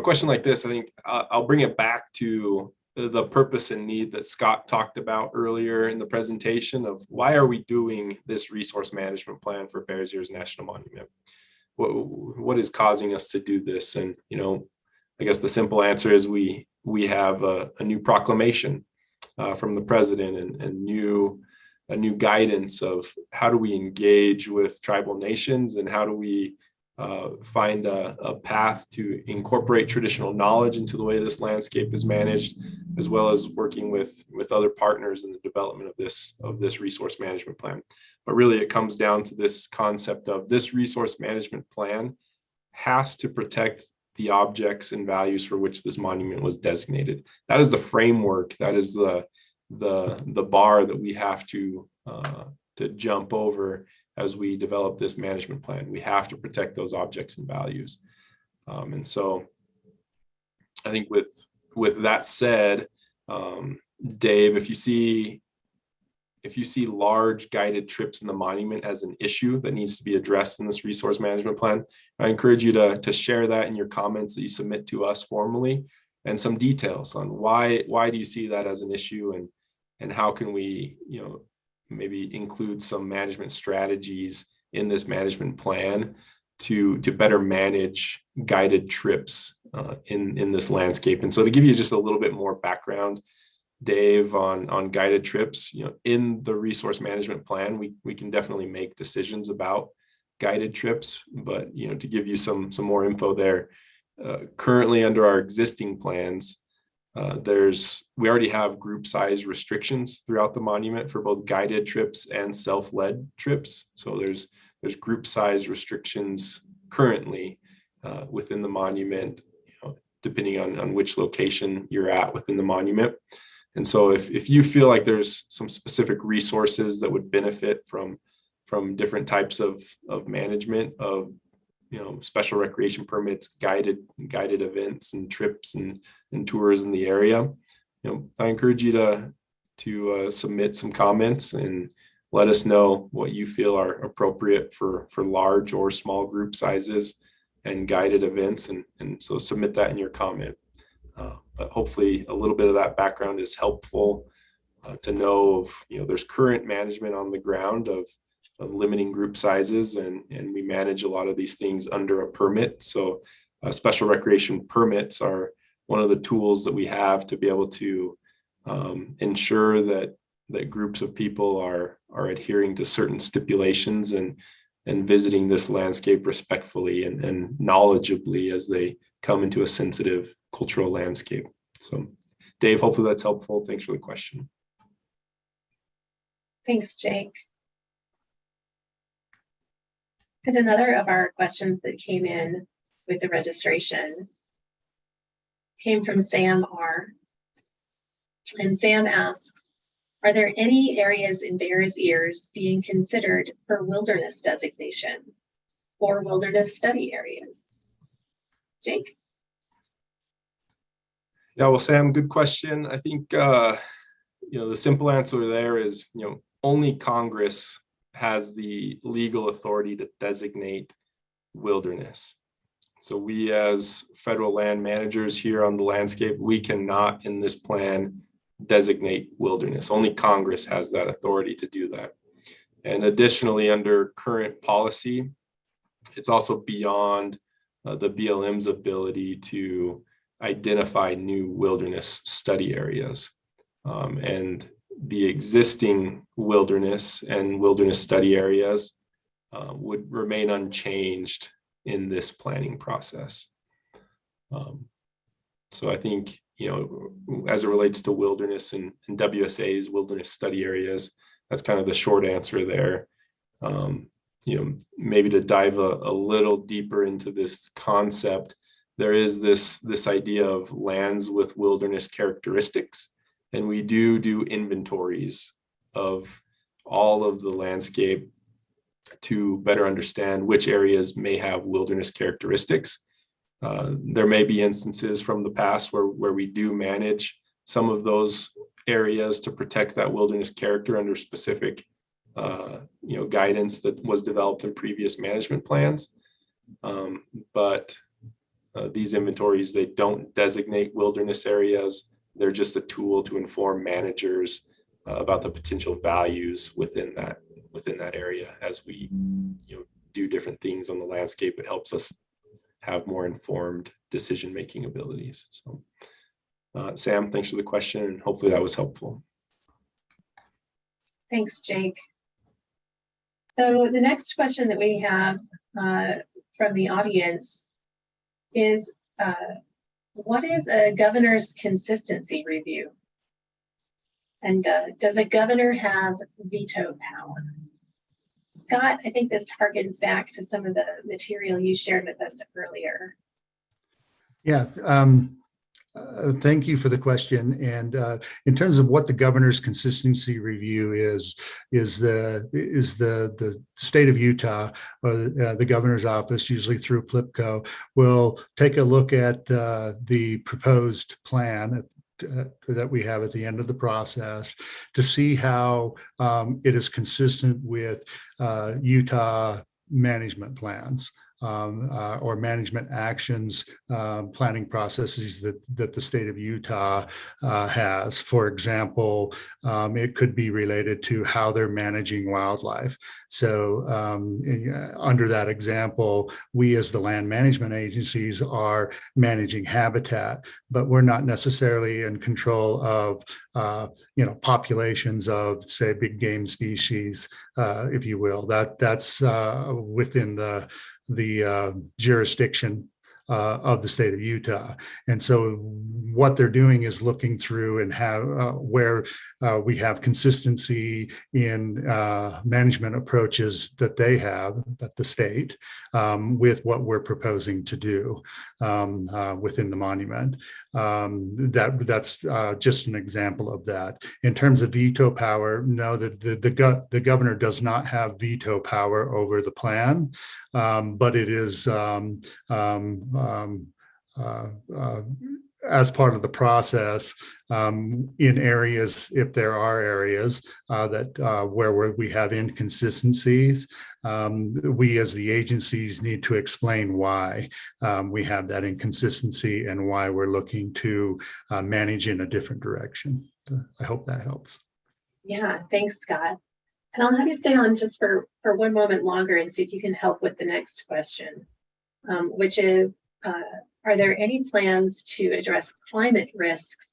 question like this, I think I'll bring it back to the purpose and need that Scott talked about earlier in the presentation of why are we doing this resource management plan for Bears Ears National Monument? What is causing us to do this? And, I guess the simple answer is we have a new proclamation from the president and a new guidance of how do we engage with tribal nations and how do we find a path to incorporate traditional knowledge into the way this landscape is managed, as well as working with other partners in the development of this resource management plan. But really it comes down to this concept of this resource management plan has to protect the objects and values for which this monument was designated. That is the framework, that is the bar that we have to jump over as we develop this management plan. We have to protect those objects and values. And so I think with that said, Dave, if you see large guided trips in the monument as an issue that needs to be addressed in this resource management plan, I encourage you to share that in your comments that you submit to us formally, and some details on why do you see that as an issue, and how can we, maybe include some management strategies in this management plan to better manage guided trips in this landscape. And so to give you just a little bit more background, Dave, on guided trips, in the resource management plan, we can definitely make decisions about guided trips, but to give you some more info there, currently under our existing plans, we already have group size restrictions throughout the monument for both guided trips and self-led trips. So there's group size restrictions currently within the monument, depending on which location you're at within the monument. And so if you feel like there's some specific resources that would benefit from different types of management of special recreation permits, guided events and trips and tours in the area, I encourage you to submit some comments and let us know what you feel are appropriate for large or small group sizes and guided events, and so submit that in your comment. But hopefully a little bit of that background is helpful to know of, there's current management on the ground of limiting group sizes, and we manage a lot of these things under a permit. So special recreation permits are one of the tools that we have to be able to ensure that groups of people are adhering to certain stipulations and visiting this landscape respectfully and knowledgeably as they come into a sensitive cultural landscape. So Dave, hopefully that's helpful. Thanks for the question. Thanks, Jake. And another of our questions that came in with the registration came from Sam R. And Sam asks, are there any areas in Bears Ears being considered for wilderness designation or wilderness study areas? Jake? Yeah, well, Sam, good question. I think, the simple answer there is, only Congress has the legal authority to designate wilderness. So we as federal land managers here on the landscape, we cannot in this plan designate wilderness. Only Congress has that authority to do that. And additionally, under current policy, it's also beyond the BLM's ability to identify new wilderness study areas. And the existing wilderness and wilderness study areas would remain unchanged in this planning process. So I think, as it relates to wilderness and WSA's wilderness study areas, that's kind of the short answer there. Maybe to dive a little deeper into this concept, there is this idea of lands with wilderness characteristics, and we do inventories of all of the landscape to better understand which areas may have wilderness characteristics. There may be instances from the past where we do manage some of those areas to protect that wilderness character under specific guidance that was developed in previous management plans. But these inventories, they don't designate wilderness areas. They're just a tool to inform managers about the potential values within that area. As we do different things on the landscape, it helps us have more informed decision-making abilities. So Sam, thanks for the question, and hopefully that was helpful. Thanks, Jake. So the next question that we have from the audience is, what is a governor's consistency review? And does a governor have veto power? Scott, I think this harkens back to some of the material you shared with us earlier. Yeah, thank you for the question. And in terms of what the governor's consistency review is the state of Utah, or the governor's office, usually through PLIPCO, will take a look at the proposed plan that we have at the end of the process to see how it is consistent with Utah management plans. Or management actions, planning processes that the state of Utah has. For example, it could be related to how they're managing wildlife. So under that example, we as the land management agencies are managing habitat, but we're not necessarily in control of populations of, say, big game species, if you will. That's within the jurisdiction of the state of Utah. And so what they're doing is looking through and have where we have consistency in management approaches that they have at the state with what we're proposing to do within the monument. That's just an example of that. In terms of veto power, no, the governor does not have veto power over the plan, but it is as part of the process in areas, if there are areas that where we have inconsistencies, we as the agencies need to explain why we have that inconsistency and why we're looking to manage in a different direction. I hope that helps. Yeah, thanks, Scott. And I'll have you stay on just for one moment longer and see if you can help with the next question, which is, are there any plans to address climate risks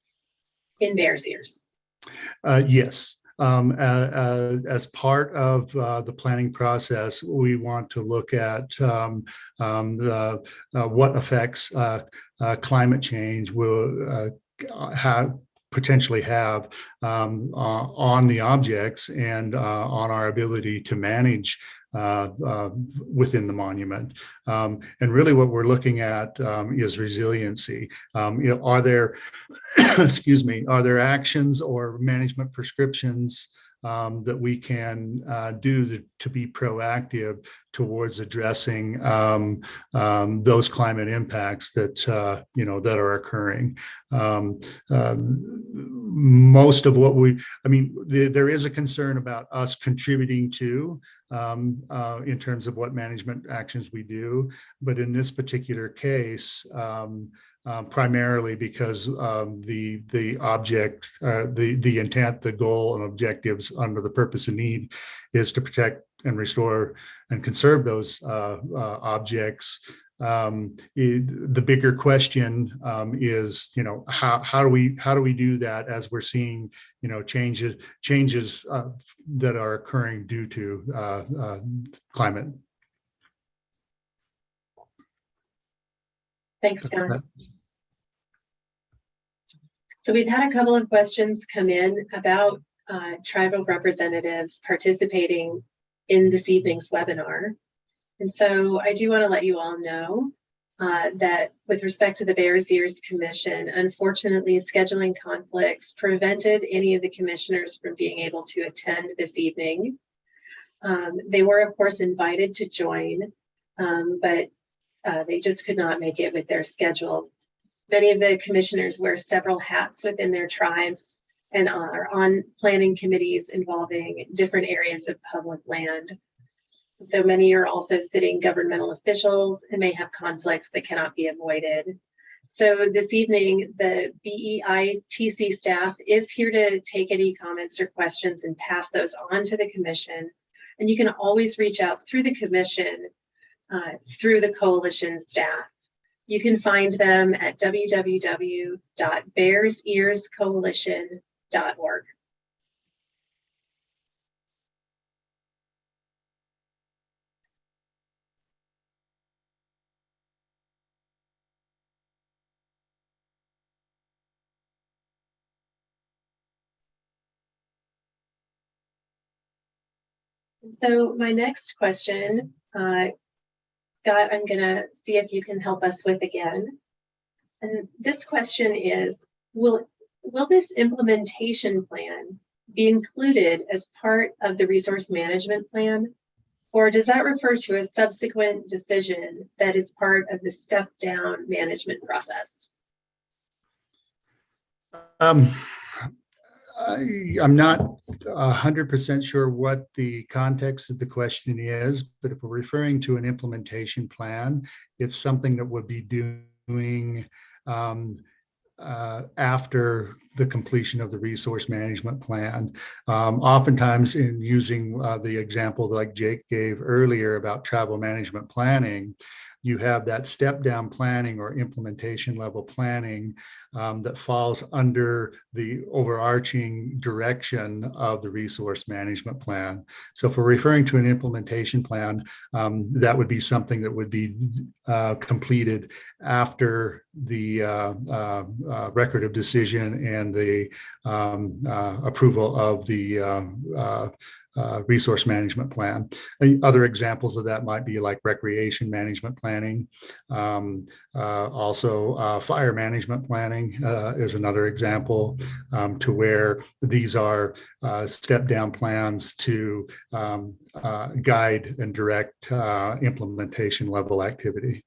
in Bears Ears? Yes. As part of the planning process, we want to look at what effects climate change will potentially have on the objects and on our ability to manage within the monument. And really what we're looking at is resiliency. Are there, excuse me, are there actions or management prescriptions that we can do to be proactive towards addressing those climate impacts that that are occurring. Most of what there is a concern about us contributing to in terms of what management actions we do, but in this particular case, primarily because the object, the intent, the goal, and objectives under the purpose and need is to protect and restore and conserve those objects. The bigger question is, how do we do that as we're seeing, changes that are occurring due to climate. Thanks, Scott. So we've had a couple of questions come in about tribal representatives participating in this evening's webinar. And so I do want to let you all know that with respect to the Bears Ears Commission, unfortunately, scheduling conflicts prevented any of the commissioners from being able to attend this evening. They were, of course, invited to join, but they just could not make it with their schedules. Many of the commissioners wear several hats within their tribes and are on planning committees involving different areas of public land. And so many are also sitting governmental officials and may have conflicts that cannot be avoided. So this evening, the BEITC staff is here to take any comments or questions and pass those on to the commission. And you can always reach out through the commission, through the coalition staff. You can find them at www.bearsearscoalition.org. So my next question, Scott, I'm going to see if you can help us with again. And this question is, will this implementation plan be included as part of the resource management plan? Or does that refer to a subsequent decision that is part of the step-down management process? I'm not 100% sure what the context of the question is, but if we're referring to an implementation plan, it's something that would be doing after the completion of the resource management plan. Oftentimes, in using the example like Jake gave earlier about travel management planning, you have that step down planning or implementation level planning that falls under the overarching direction of the resource management plan. So if we're referring to an implementation plan, that would be something that would be completed after the record of decision and the approval of the resource management plan. Other examples of that might be like recreation management planning. Also, fire management planning is another example to where these are step down plans to guide and direct implementation level activity.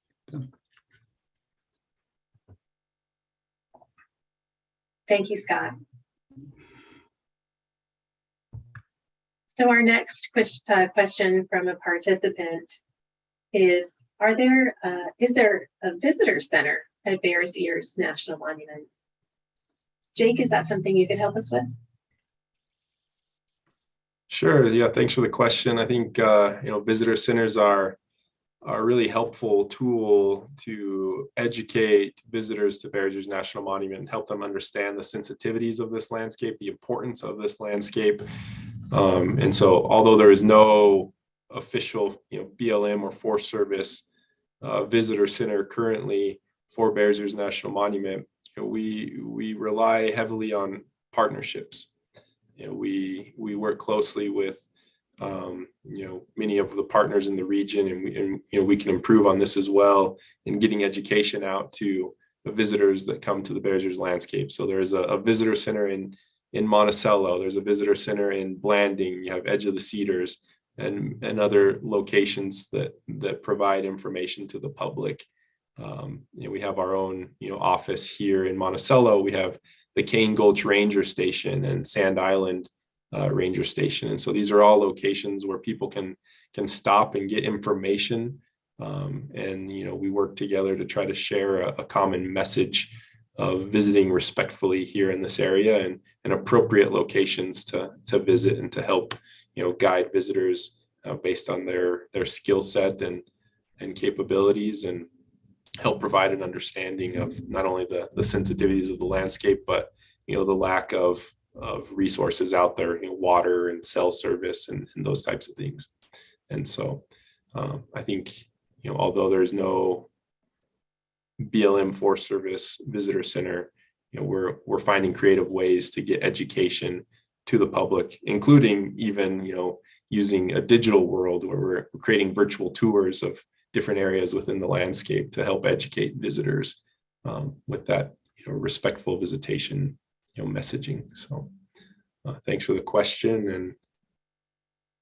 Thank you, Scott. So our next question from a participant is, is there a visitor center at Bears Ears National Monument? Jake, is that something you could help us with? Sure. Yeah. Thanks for the question. I think visitor centers are a really helpful tool to educate visitors to Bears Ears National Monument and help them understand the sensitivities of this landscape, the importance of this landscape. And so, although there is no official, BLM or Forest Service visitor center currently for Bears Ears National Monument, we rely heavily on partnerships. We work closely with many of the partners in the region, and we can improve on this as well in getting education out to the visitors that come to the Bears Ears landscape. So there is a visitor center in Monticello. There's a visitor center in Blanding. You have Edge of the Cedars and other locations that provide information to the public. We have our own office here in Monticello. We have the Cane Gulch Ranger Station and Sand Island Ranger Station, and so these are all locations where people can stop and get information. And we work together to try to share a common message of visiting respectfully here in this area and appropriate locations to visit and to help guide visitors based on their skill set and capabilities, and help provide an understanding of not only the sensitivities of the landscape, but the lack of resources out there, water and cell service and those types of things. And so I think although there's no BLM Forest Service visitor center, we're finding creative ways to get education to the public, including even using a digital world where we're creating virtual tours of different areas within the landscape to help educate visitors with that respectful visitation messaging. So thanks for the question, and I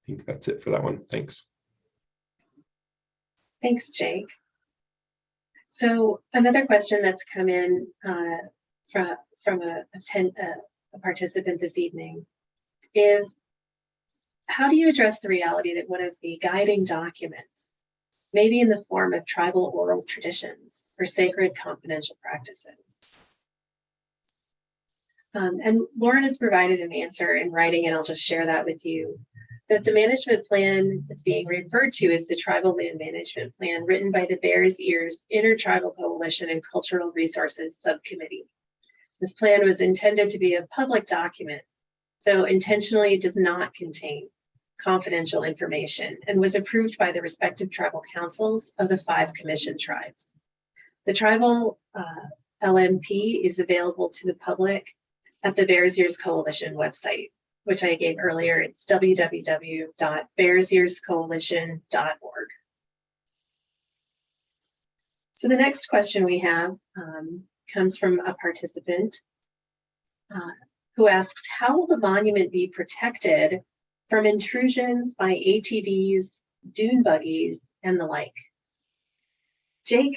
think that's it for that one. Thanks. Thanks, Jake. So another question that's come in from a participant this evening is, how do you address the reality that one of the guiding documents may be in the form of tribal oral traditions or sacred confidential practices? And Lauren has provided an answer in writing, and I'll just share that with you, that the management plan that's being referred to is the Tribal Land Management Plan written by the Bears Ears Intertribal Coalition and Cultural Resources Subcommittee. This plan was intended to be a public document, so intentionally does not contain confidential information, and was approved by the respective tribal councils of the 5 commission tribes. The tribal LMP is available to the public at the Bears Ears Coalition website, which I gave earlier. It's www.bearsearscoalition.org. So the next question we have comes from a participant who asks, how will the monument be protected from intrusions by ATVs, dune buggies, and the like? Jake,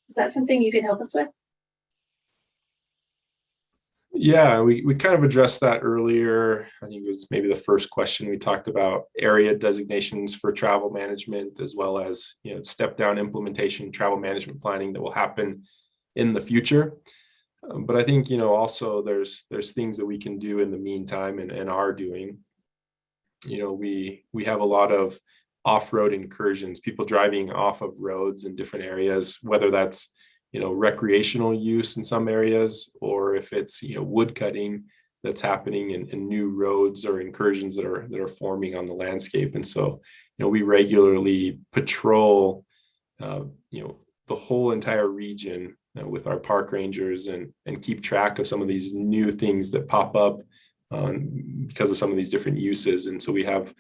is that something you could help us with? Yeah, we kind of addressed that earlier. I think it was maybe the first question. We talked about area designations for travel management, as well as, you know, step down implementation, travel management planning that will happen in the future. But I think, you know, also there's things that we can do in the meantime and are doing. You know, we have a lot of off-road incursions, people driving off of roads in different areas, whether that's, you know, recreational use in some areas, or if it's, you know, wood cutting that's happening in new roads or incursions that are forming on the landscape. And so, you know, we regularly patrol, you know, the whole entire region with our park rangers and keep track of some of these new things that pop up because of some of these different uses. And so we have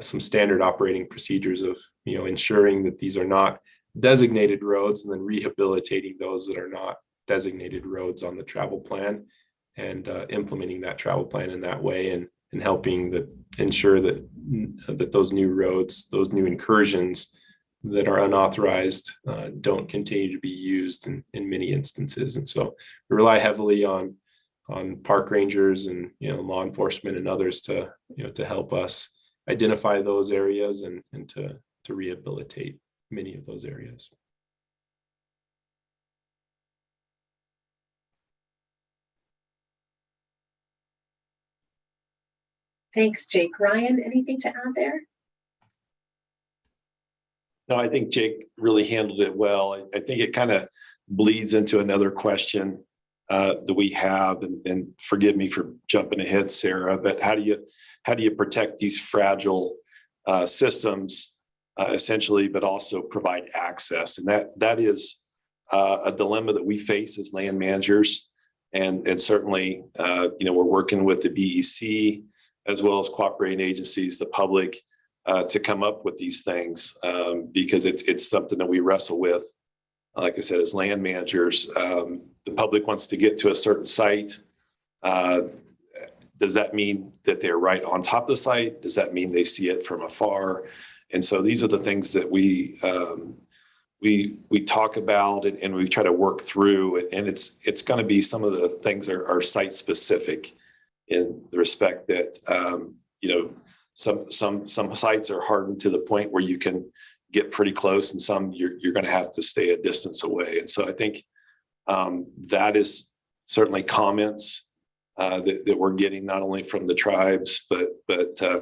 some standard operating procedures of, you know, ensuring that these are not designated roads, and then rehabilitating those that are not designated roads on the travel plan, and implementing that travel plan in that way, and helping ensure that those new roads, those new incursions that are unauthorized don't continue to be used in many instances. And so we rely heavily on park rangers and, you know, law enforcement and others to, you know, to help us identify those areas and to rehabilitate many of those areas. Thanks, Jake. Ryan, anything to add there? No, I think Jake really handled it well. I think it kind of bleeds into another question that we have, and forgive me for jumping ahead, Sarah, but how do you protect these fragile systems essentially, but also provide access? And that is a dilemma that we face as land managers, and certainly you know, we're working with the BEC as well as cooperating agencies, the public, to come up with these things, because it's something that we wrestle with. Like I said, as land managers, the public wants to get to a certain site. Does that mean that they're right on top of the site? Does that mean they see it from afar? And so these are the things that we talk about, and we try to work through. And it's going to be, some of the things are site specific, in the respect that you know, some sites are hardened to the point where you can get pretty close, and some you're going to have to stay a distance away. And so I think that is certainly comments that we're getting, not only from the tribes, but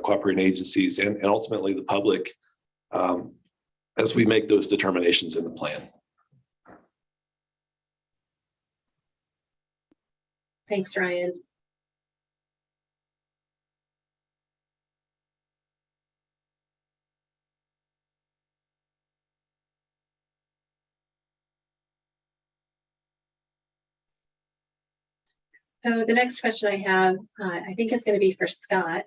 cooperating agencies and ultimately the public, as we make those determinations in the plan. Thanks, Ryan. So the next question I have, I think is going to be for Scott.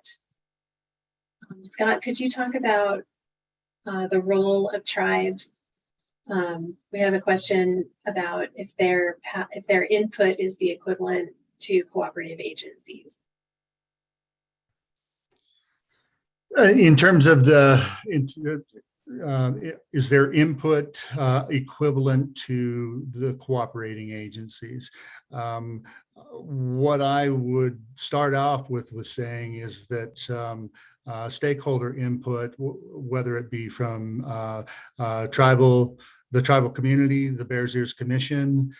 Scott, could you talk about the role of tribes? We have a question about if their input is the equivalent to cooperative agencies. In terms of is their input equivalent to the cooperating agencies? What I would start off with was saying is that stakeholder input, whether it be from the tribal community, the Bears Ears Commission,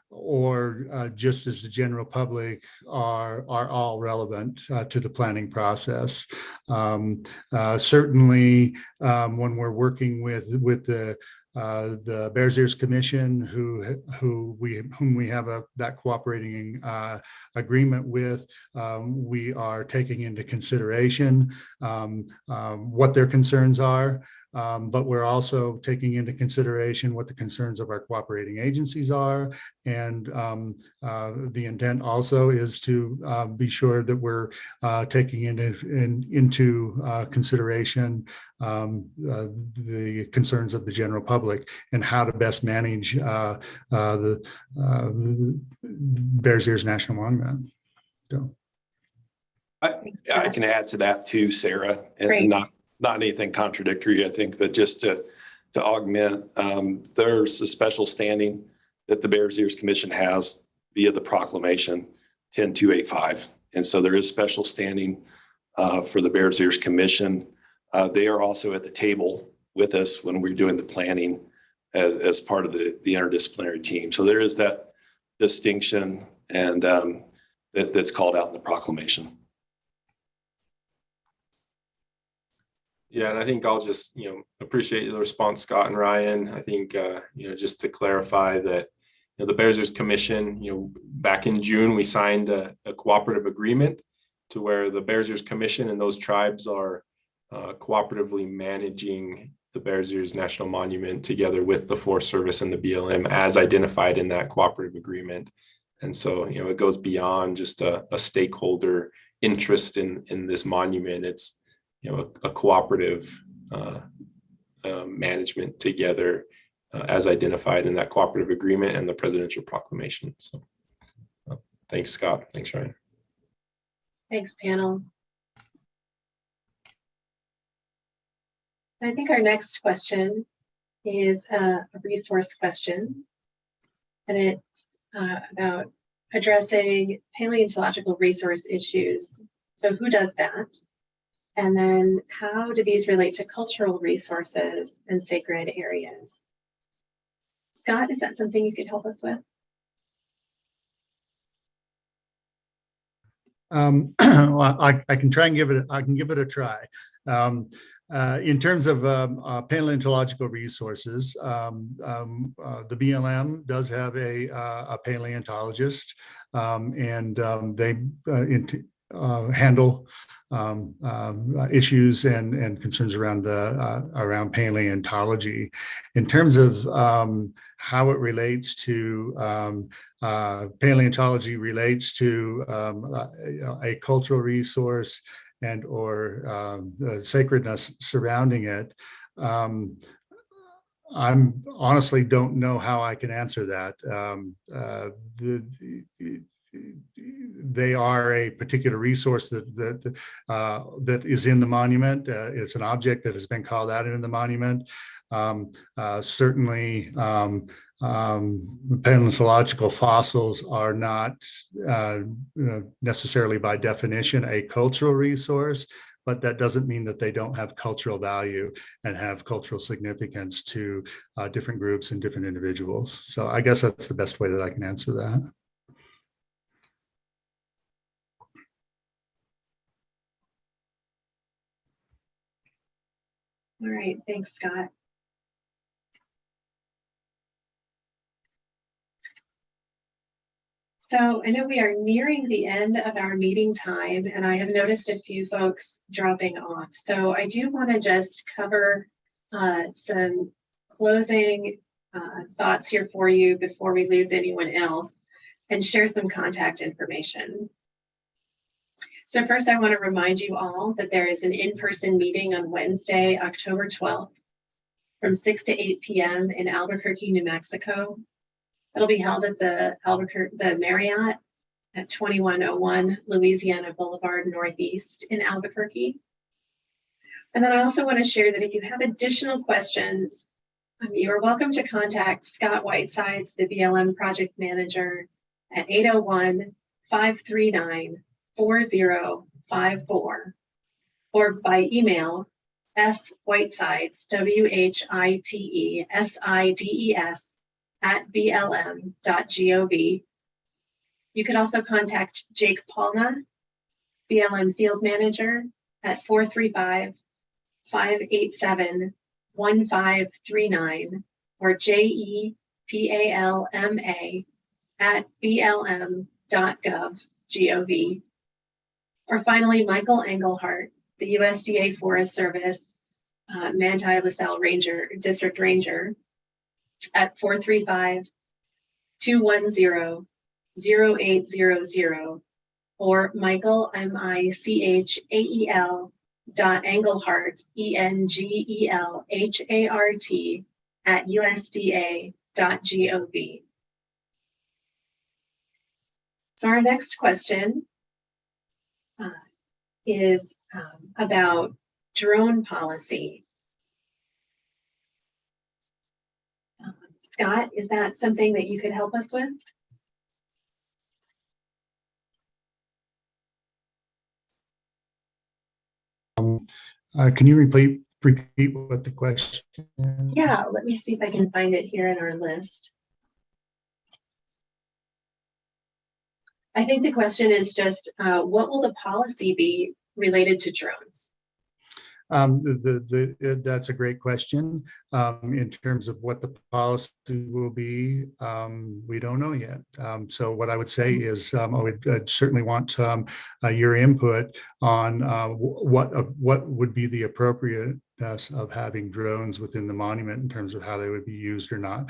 or just as the general public, are all relevant to the planning process. Certainly, when we're working with the Bears Ears Commission, whom we have that cooperating agreement with, we are taking into consideration what their concerns are. But we're also taking into consideration what the concerns of our cooperating agencies are. And the intent also is to be sure that we're taking into consideration the concerns of the general public and how to best manage the Bears Ears National Monument. So I can add to that too, Sarah, and not anything contradictory, I think, but just to augment, there's a special standing that the Bears Ears Commission has via the Proclamation 10285. And so there is special standing for the Bears Ears Commission. They are also at the table with us when we're doing the planning as part of the interdisciplinary team. So there is that distinction, and that's called out in the Proclamation. Yeah, and I think I'll just, appreciate the response, Scott and Ryan. I think, just to clarify that, the Bears Ears Commission, back in June, we signed a cooperative agreement to where the Bears Ears Commission and those tribes are cooperatively managing the Bears Ears National Monument together with the Forest Service and the BLM as identified in that cooperative agreement. And so, it goes beyond just a stakeholder interest in this monument. It's a cooperative management together as identified in that cooperative agreement and the presidential proclamation. So thanks, Scott. Thanks, Ryan. Thanks, panel. I think our next question is a resource question, and it's about addressing paleontological resource issues. So who does that? And then how do these relate to cultural resources and sacred areas? Scott, is that something you could help us with? Well, I can try and give it a try. In terms of paleontological resources, the BLM does have a paleontologist, and they handle issues and concerns around paleontology. In terms of how it relates to paleontology relates to a cultural resource and or sacredness surrounding it. I'm honestly don't know how I can answer that. They are a particular resource that is in the monument. It's an object that has been called out in the monument. Certainly, paleontological fossils are not necessarily by definition a cultural resource, but that doesn't mean that they don't have cultural value and have cultural significance to different groups and different individuals. So I guess that's the best way that I can answer that. All right, thanks, Scott. So I know we are nearing the end of our meeting time, and I have noticed a few folks dropping off. So I do want to just cover some closing thoughts here for you before we lose anyone else and share some contact information. So first, I want to remind you all that there is an in-person meeting on Wednesday, October 12th from 6 to 8 p.m. in Albuquerque, New Mexico. It'll be held at the Marriott at 2101 Louisiana Boulevard Northeast in Albuquerque. And then I also want to share that if you have additional questions, you are welcome to contact Scott Whitesides, the BLM project manager, at 801-539-4054, or by email swhitesides, WHITESIDES @blm.gov. You could also contact Jake Palma, BLM field manager, at 435-587-1539, or JEPALMA@blm.gov. Or finally, Michael Engelhardt, the USDA Forest Service Manti LaSalle District Ranger, at 435-210-0800, or Michael, MICHAEL .Engelhardt, ENGELHART @USDA.gov. So our next question is about drone policy. Scott, is that something that you could help us with? Can you repeat what the question is? Yeah, let me see if I can find it here in our list. I think the question is just, what will the policy be related to drones? That's a great question. In terms of what the policy will be, we don't know yet. So what I would say is I would certainly want your input on what would be the appropriateness of having drones within the monument in terms of how they would be used or not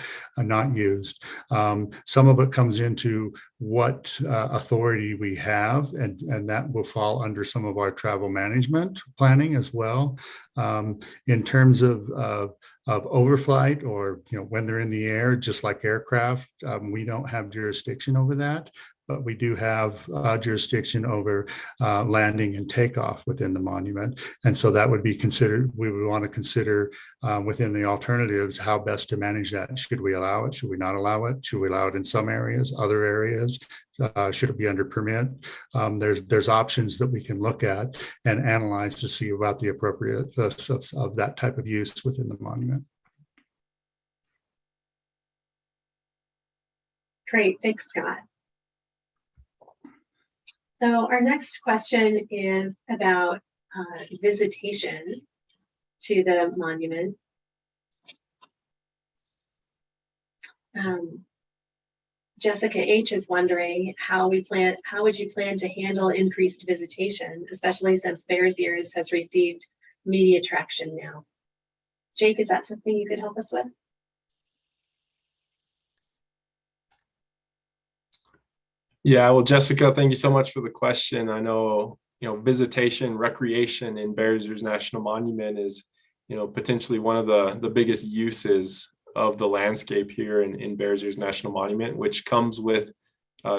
used. Some of it comes into what authority we have, and that will fall under some of our travel management planning as well. In terms of overflight, or when they're in the air, just like aircraft, we don't have jurisdiction over that, but we do have jurisdiction over landing and takeoff within the monument. And so that would be considered, we would want to consider within the alternatives, how best to manage that. Should we allow it? Should we not allow it? Should we allow it in some areas, other areas? Should it be under permit? There's options that we can look at and analyze to see about the appropriateness of that type of use within the monument. Great, thanks, Scott. So our next question is about visitation to the monument. Jessica H is wondering how would you plan to handle increased visitation, especially since Bears Ears has received media traction now. Jake, is that something you could help us with? Yeah, well, Jessica, thank you so much for the question. I know, visitation, recreation in Bears Ears National Monument is, potentially one of the biggest uses of the landscape here in Bears Ears National Monument, which comes with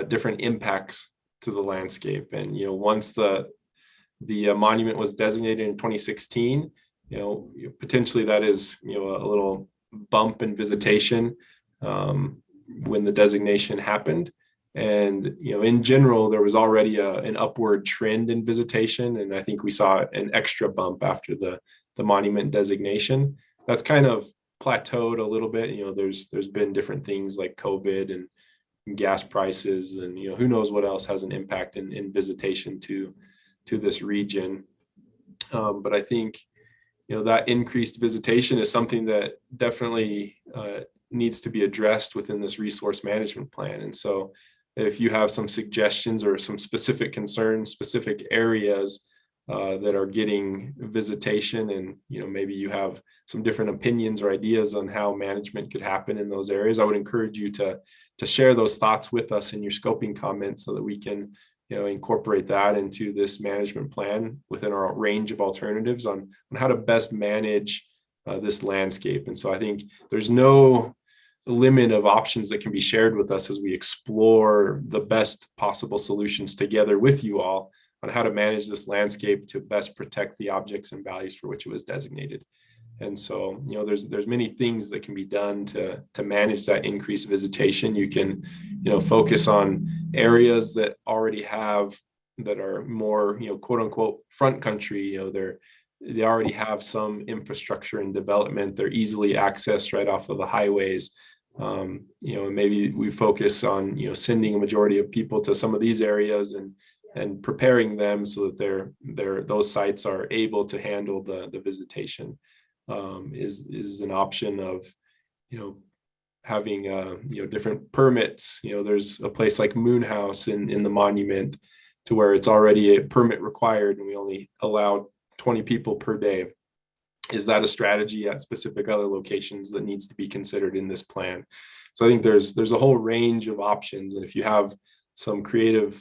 different impacts to the landscape. And, once the monument was designated in 2016, potentially that is, a little bump in visitation when the designation happened. And, in general, there was already an upward trend in visitation. And I think we saw an extra bump after the monument designation. That's kind of plateaued a little bit. There's been different things like COVID and gas prices, and, who knows what else has an impact in visitation to this region. But I think, that increased visitation is something that definitely needs to be addressed within this resource management plan. And so if you have some suggestions or some specific concerns, specific areas that are getting visitation, and maybe you have some different opinions or ideas on how management could happen in those areas, I would encourage you to share those thoughts with us in your scoping comments so that we can incorporate that into this management plan within our range of alternatives on how to best manage this landscape. And so I think there's no limit of options that can be shared with us as we explore the best possible solutions together with you all how to manage this landscape to best protect the objects and values for which it was designated. And so, there's many things that can be done to manage that increased visitation. You can, focus on areas that already have, that are more, quote unquote, front country. They already have some infrastructure and development. They're easily accessed right off of the highways. Maybe we focus on, sending a majority of people to some of these areas and preparing them so that those sites are able to handle the visitation. Is an option of, having different permits. There's a place like Moon House in the monument, to where it's already a permit required and we only allow 20 people per day. Is that a strategy at specific other locations that needs to be considered in this plan? So I think there's a whole range of options, and if you have some creative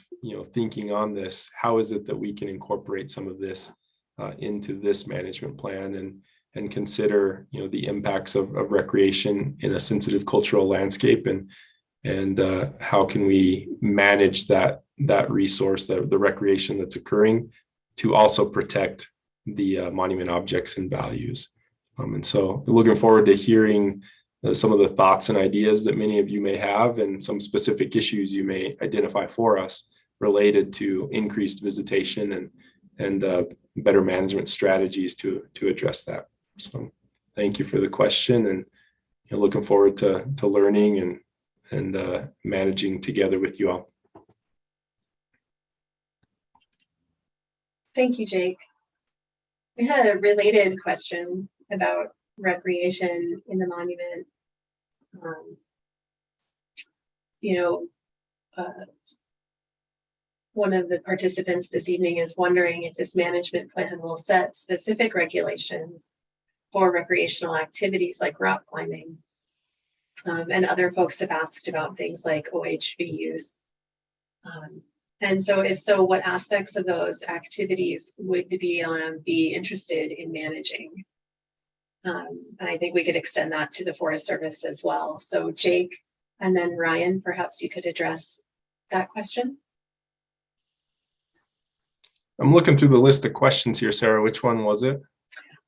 thinking on this, how is it that we can incorporate some of this into this management plan and consider the impacts of recreation in a sensitive cultural landscape, and how can we manage that resource, the recreation that's occurring, to also protect the monument objects and values. And so looking forward to hearing some of the thoughts and ideas that many of you may have, and some specific issues you may identify for us related to increased visitation and better management strategies to address that. So thank you for the question, and looking forward to learning and managing together with you all. Thank you, Jake. We had a related question about recreation in the monument. One of the participants this evening is wondering if this management plan will set specific regulations for recreational activities like rock climbing. And other folks have asked about things like OHV use. And so if so, what aspects of those activities would the BLM be interested in managing? And I think we could extend that to the Forest Service as well. So Jake, and then Ryan, perhaps you could address that question. I'm looking through the list of questions here, Sarah. Which one was it?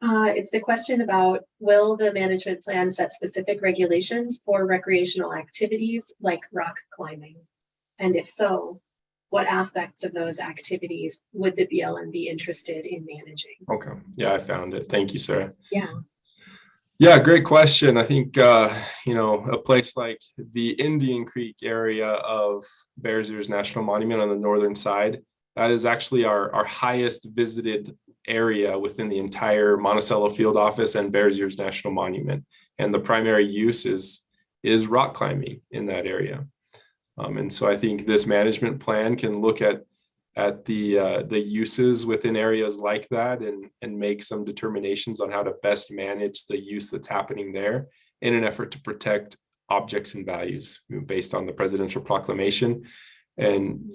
It's the question about, will the management plan set specific regulations for recreational activities like rock climbing? And if so, what aspects of those activities would the BLM be interested in managing? Okay. Yeah, I found it. Thank you, Sarah. Yeah. Yeah, great question. I think, a place like the Indian Creek area of Bears Ears National Monument on the northern side, that is actually our highest visited area within the entire Monticello Field Office and Bears Ears National Monument. And the primary use is rock climbing in that area. And so I think this management plan can look at the uses within areas like that and make some determinations on how to best manage the use that's happening there in an effort to protect objects and values based on the presidential proclamation. And,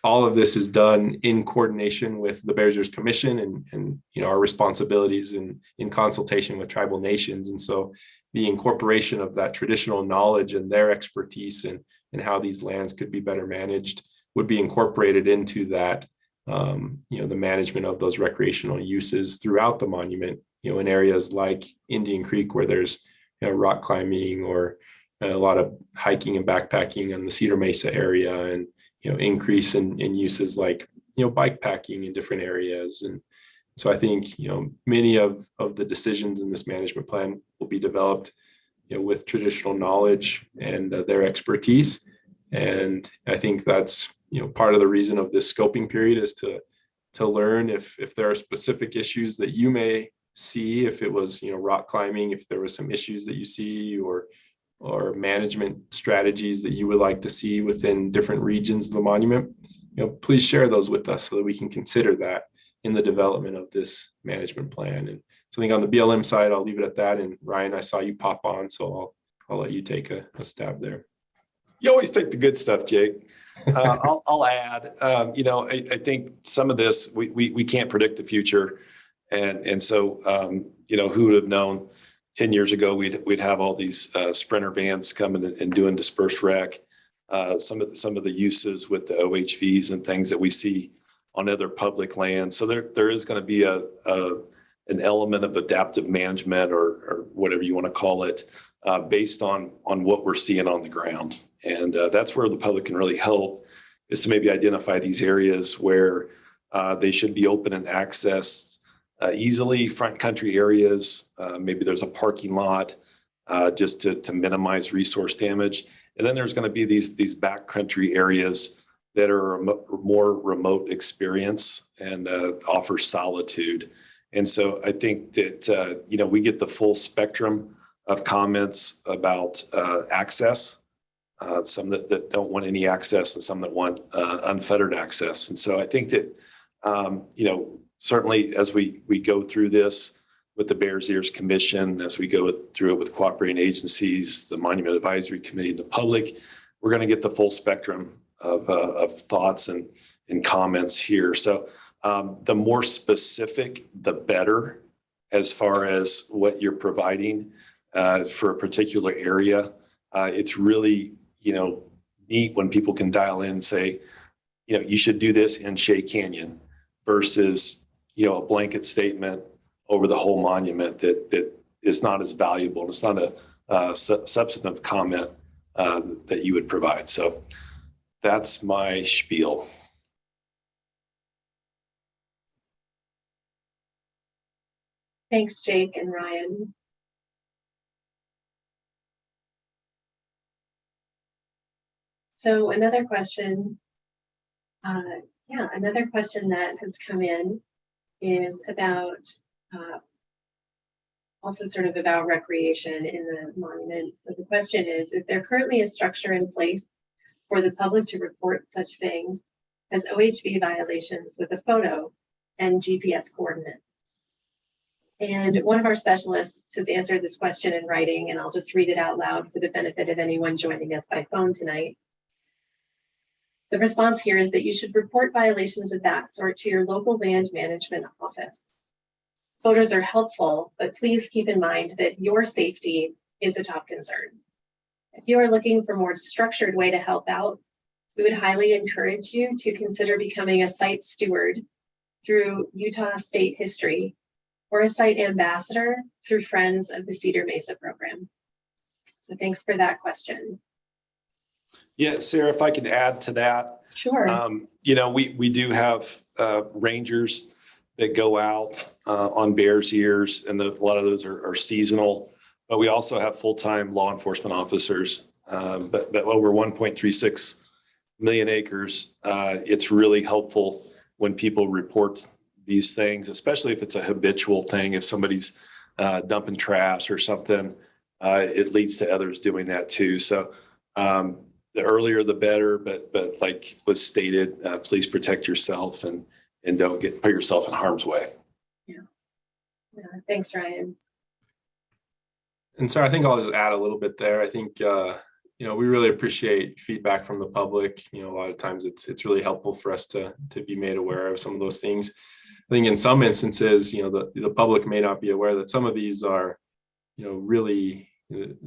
all of this is done in coordination with the Bears Ears Commission and our responsibilities in consultation with tribal nations. And so the incorporation of that traditional knowledge and their expertise and how these lands could be better managed would be incorporated into that, the management of those recreational uses throughout the monument, in areas like Indian Creek, where there's rock climbing or a lot of hiking and backpacking in the Cedar Mesa area, and increase in uses like bike packing in different areas. And so I think many of the decisions in this management plan will be developed with traditional knowledge and their expertise. And I think that's part of the reason of this scoping period, is to learn if there are specific issues that you may see, if it was rock climbing, if there was some issues that you see, or management strategies that you would like to see within different regions of the monument. Please share those with us so that we can consider that in the development of this management plan. And so I think on the BLM side, I'll leave it at that. And Ryan, I saw you pop on, so I'll let you take a stab there. You always take the good stuff, Jake. I'll add, I think some of this, we can't predict the future. And so, who would have known 10 years ago, we'd have all these Sprinter vans coming and doing dispersed rec. Some of the uses with the OHVs and things that we see on other public land. So there is going to be an element of adaptive management or whatever you want to call it, based on what we're seeing on the ground. And that's where the public can really help, is to maybe identify these areas where they should be open and accessed easily, front country areas. Maybe there's a parking lot, just to minimize resource damage. And then there's going to be these back country areas that are a more remote experience and offer solitude. And so I think that, we get the full spectrum of comments about access, some that don't want any access and some that want unfettered access. And so I think that, certainly as we go through this with the Bears Ears Commission, as we go through it with cooperating agencies, the Monument Advisory Committee, the public, we're going to get the full spectrum of thoughts and comments here. So the more specific, the better, as far as what you're providing for a particular area. It's really, neat when people can dial in and say, you should do this in Shea Canyon versus, a blanket statement over the whole monument that is not as valuable. It's not a substantive comment that you would provide. So that's my spiel. Thanks, Jake and Ryan. So another question, another question that has come in is about also sort of about recreation in the monument. So the question is there currently a structure in place for the public to report such things as OHV violations with a photo and GPS coordinates? And one of our specialists has answered this question in writing, and I'll just read it out loud for the benefit of anyone joining us by phone tonight. The response here is that you should report violations of that sort to your local land management office. Photos are helpful, but please keep in mind that your safety is a top concern. If you are looking for a more structured way to help out, we would highly encourage you to consider becoming a site steward through Utah State History or a site ambassador through Friends of the Cedar Mesa program. So thanks for that question. Yeah, Sarah, if I could add to that. Sure. We do have rangers that go out on Bears Ears, and a lot of those are seasonal, but we also have full-time law enforcement officers. But over 1.36 million acres, it's really helpful when people report these things, especially if it's a habitual thing. If somebody's dumping trash or something, it leads to others doing that too. So the earlier the better, but like was stated, please protect yourself and don't put yourself in harm's way. Yeah. Thanks, Ryan. And so I think I'll just add a little bit there. I think we really appreciate feedback from the public. A lot of times it's really helpful for us to be made aware of some of those things. I think in some instances, the public may not be aware that some of these are, really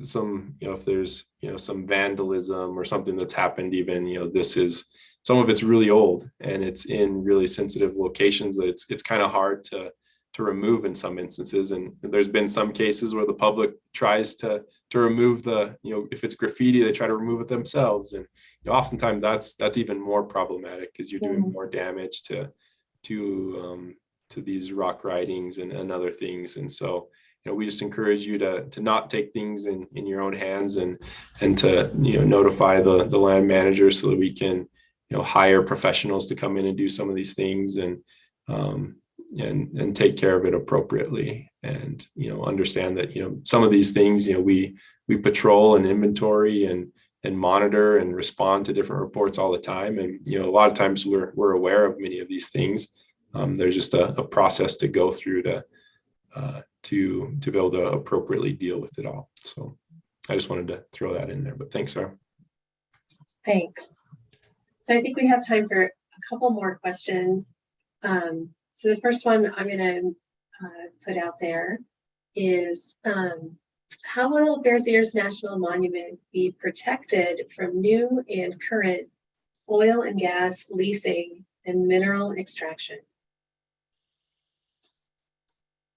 some, if there's, some vandalism or something that's happened, even, some of it's really old and it's in really sensitive locations that it's kind of hard to remove in some instances. And there's been some cases where the public tries to remove if it's graffiti, they try to remove it themselves. And oftentimes that's even more problematic because you're doing more damage to these rock writings and other things. And so, we just encourage you to not take things in your own hands and to, notify the land manager so that we can, hire professionals to come in and do some of these things and take care of it appropriately. And, understand that, some of these things, we patrol and inventory and monitor and respond to different reports all the time. And, a lot of times we're aware of many of these things. There's just a process to go through to be able to appropriately deal with it all. So I just wanted to throw that in there, but thanks, Sarah. Thanks. So I think we have time for a couple more questions. So the first one I'm going to put out there is, how will Bears Ears National Monument be protected from new and current oil and gas leasing and mineral extraction.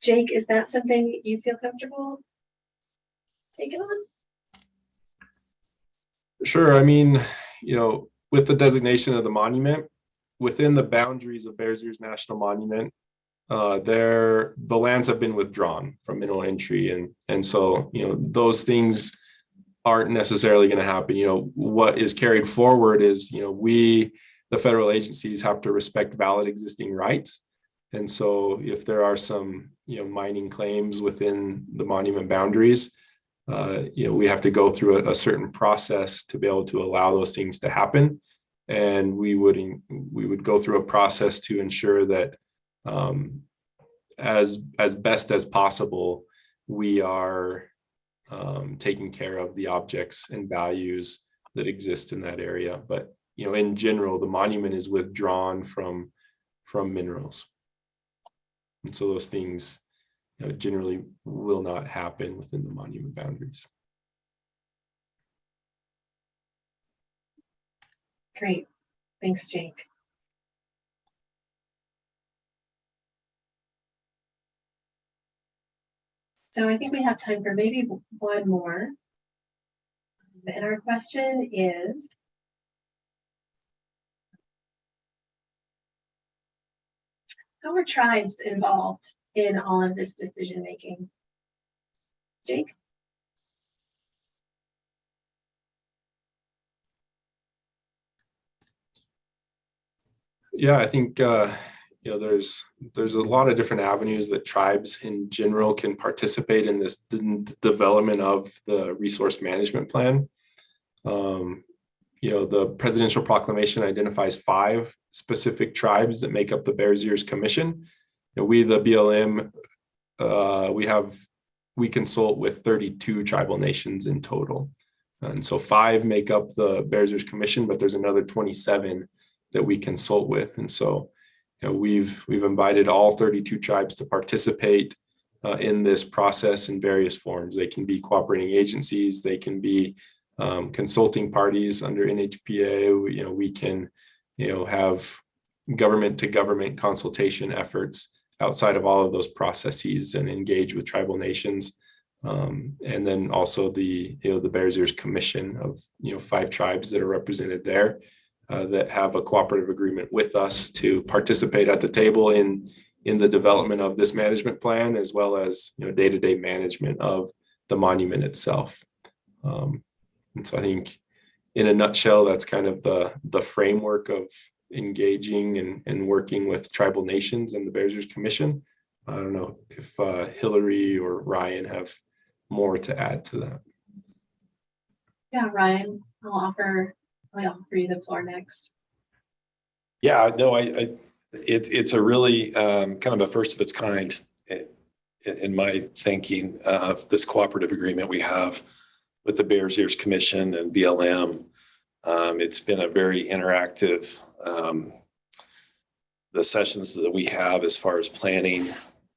Jake, is that something you feel comfortable taking on? Sure. I mean, with the designation of the monument, within the boundaries of Bears Ears National Monument, the lands have been withdrawn from mineral entry, and so those things aren't necessarily going to happen. What is carried forward is we, the federal agencies, have to respect valid existing rights, and so if there are some mining claims within the monument boundaries, we have to go through a certain process to be able to allow those things to happen, and we would go through a process to ensure that as best as possible we are taking care of the objects and values that exist in that area. But in general, the monument is withdrawn from minerals, and so those things generally will not happen within the monument boundaries. Great. Thanks, Jake. So I think we have time for maybe one more. And our question is, how are tribes involved in all of this decision making? Jake? Yeah, I think there's a lot of different avenues that tribes in general can participate in this development of the resource management plan. The presidential proclamation identifies 5 specific tribes that make up the Bears Ears Commission. We, the BLM, we consult with 32 tribal nations in total, and so 5 make up the Bears Ears Commission, but there's another 27 that we consult with, and so we've invited all 32 tribes to participate in this process in various forms. They can be cooperating agencies, they can be consulting parties under NHPA. We can have government to government consultation efforts outside of all of those processes and engage with tribal nations, and then also the Bears Ears Commission of 5 tribes that are represented there, that have a cooperative agreement with us to participate at the table in the development of this management plan, as well as day-to-day management of the monument itself. And so I think in a nutshell, that's kind of the framework of engaging and working with tribal nations and the Bears Ears Commission. I don't know if Hillary or Ryan have more to add to that. Yeah, Ryan, I'll offer you the floor next. Yeah, no, it's a really kind of a first of its kind in my thinking of this cooperative agreement we have with the Bears Ears Commission and BLM. It's been a very interactive, the sessions that we have as far as planning,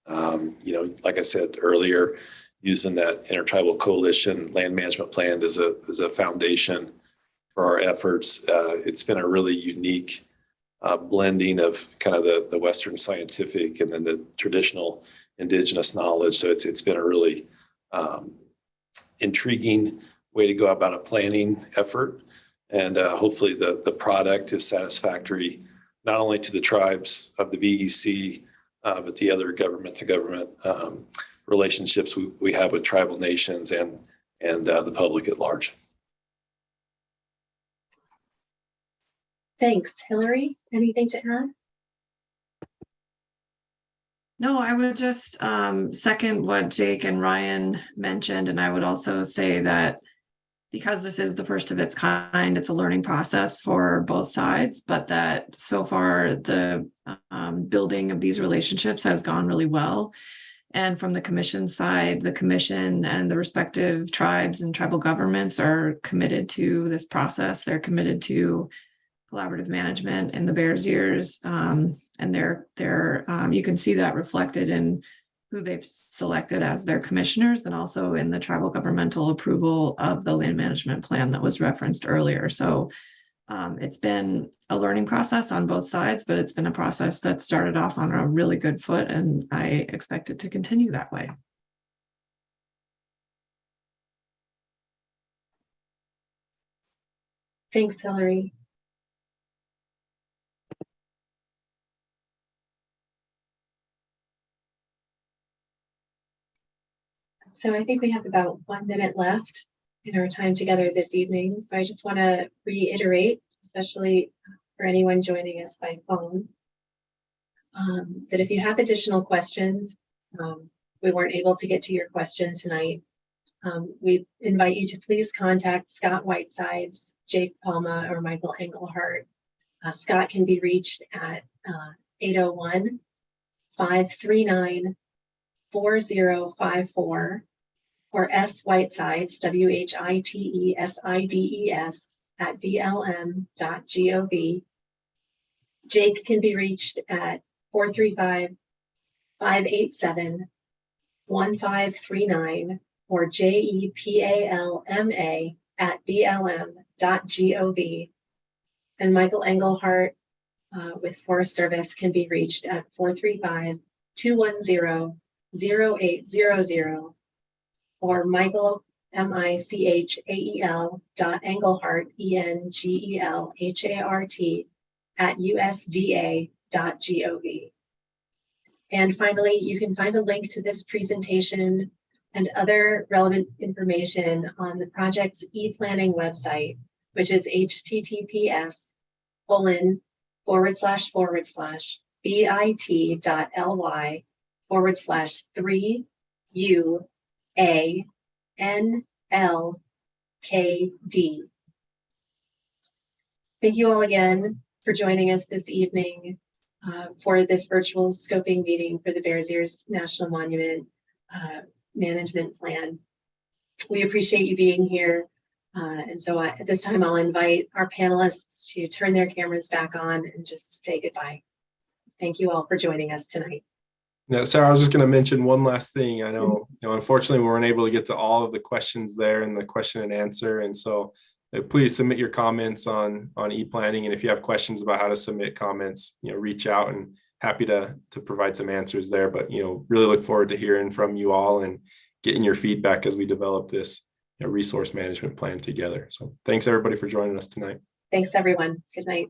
like I said earlier, using that Intertribal Coalition land management plan as a foundation for our efforts. It's been a really unique blending of kind of the Western scientific and then the traditional indigenous knowledge. So it's been a really intriguing way to go about a planning effort. And hopefully the product is satisfactory, not only to the tribes of the VEC, but the other government to government relationships we have with tribal nations and the public at large. Thanks. Hillary, anything to add? No, I would just second what Jake and Ryan mentioned. And I would also say that because this is the first of its kind, it's a learning process for both sides, but that so far the building of these relationships has gone really well. And from the commission side, the commission and the respective tribes and tribal governments are committed to this process. They're committed to collaborative management in the Bears Ears, and they're you can see that reflected in who they've selected as their commissioners, and also in the tribal governmental approval of the land management plan that was referenced earlier. So It's been a learning process on both sides, but it's been a process that started off on a really good foot, and I expect it to continue that way. Thanks, Hillary. So I think we have about 1 minute left in our time together this evening. So I just want to reiterate, especially for anyone joining us by phone, that if you have additional questions, we weren't able to get to your question tonight, we invite you to please contact Scott Whitesides, Jake Palma, or Michael Engelhardt. Scott can be reached at 801-539-4054, or S Whitesides, WHITESIDES, at blm.gov. Jake can be reached at 435-587-1539, or JEPALMA at blm.gov. And Michael Engelhardt with Forest Service can be reached at 435-210-0800, or Michael, MICHAEL .Engelhardt, ENGELHART, at USDA.gov. And finally, you can find a link to this presentation and other relevant information on the project's e-planning website, which is https://bit.ly/3UANLKD. Thank you all again for joining us this evening for this virtual scoping meeting for the Bears Ears National Monument Management Plan. We appreciate you being here. And so at this time, I'll invite our panelists to turn their cameras back on and just say goodbye. Thank you all for joining us tonight. Yeah, Sarah, I was just going to mention one last thing. I know, unfortunately, we weren't able to get to all of the questions there in the question and answer. And so please submit your comments on e-planning. And if you have questions about how to submit comments, reach out, and happy to provide some answers there. But, really look forward to hearing from you all and getting your feedback as we develop this resource management plan together. So thanks everybody for joining us tonight. Thanks everyone. Good night.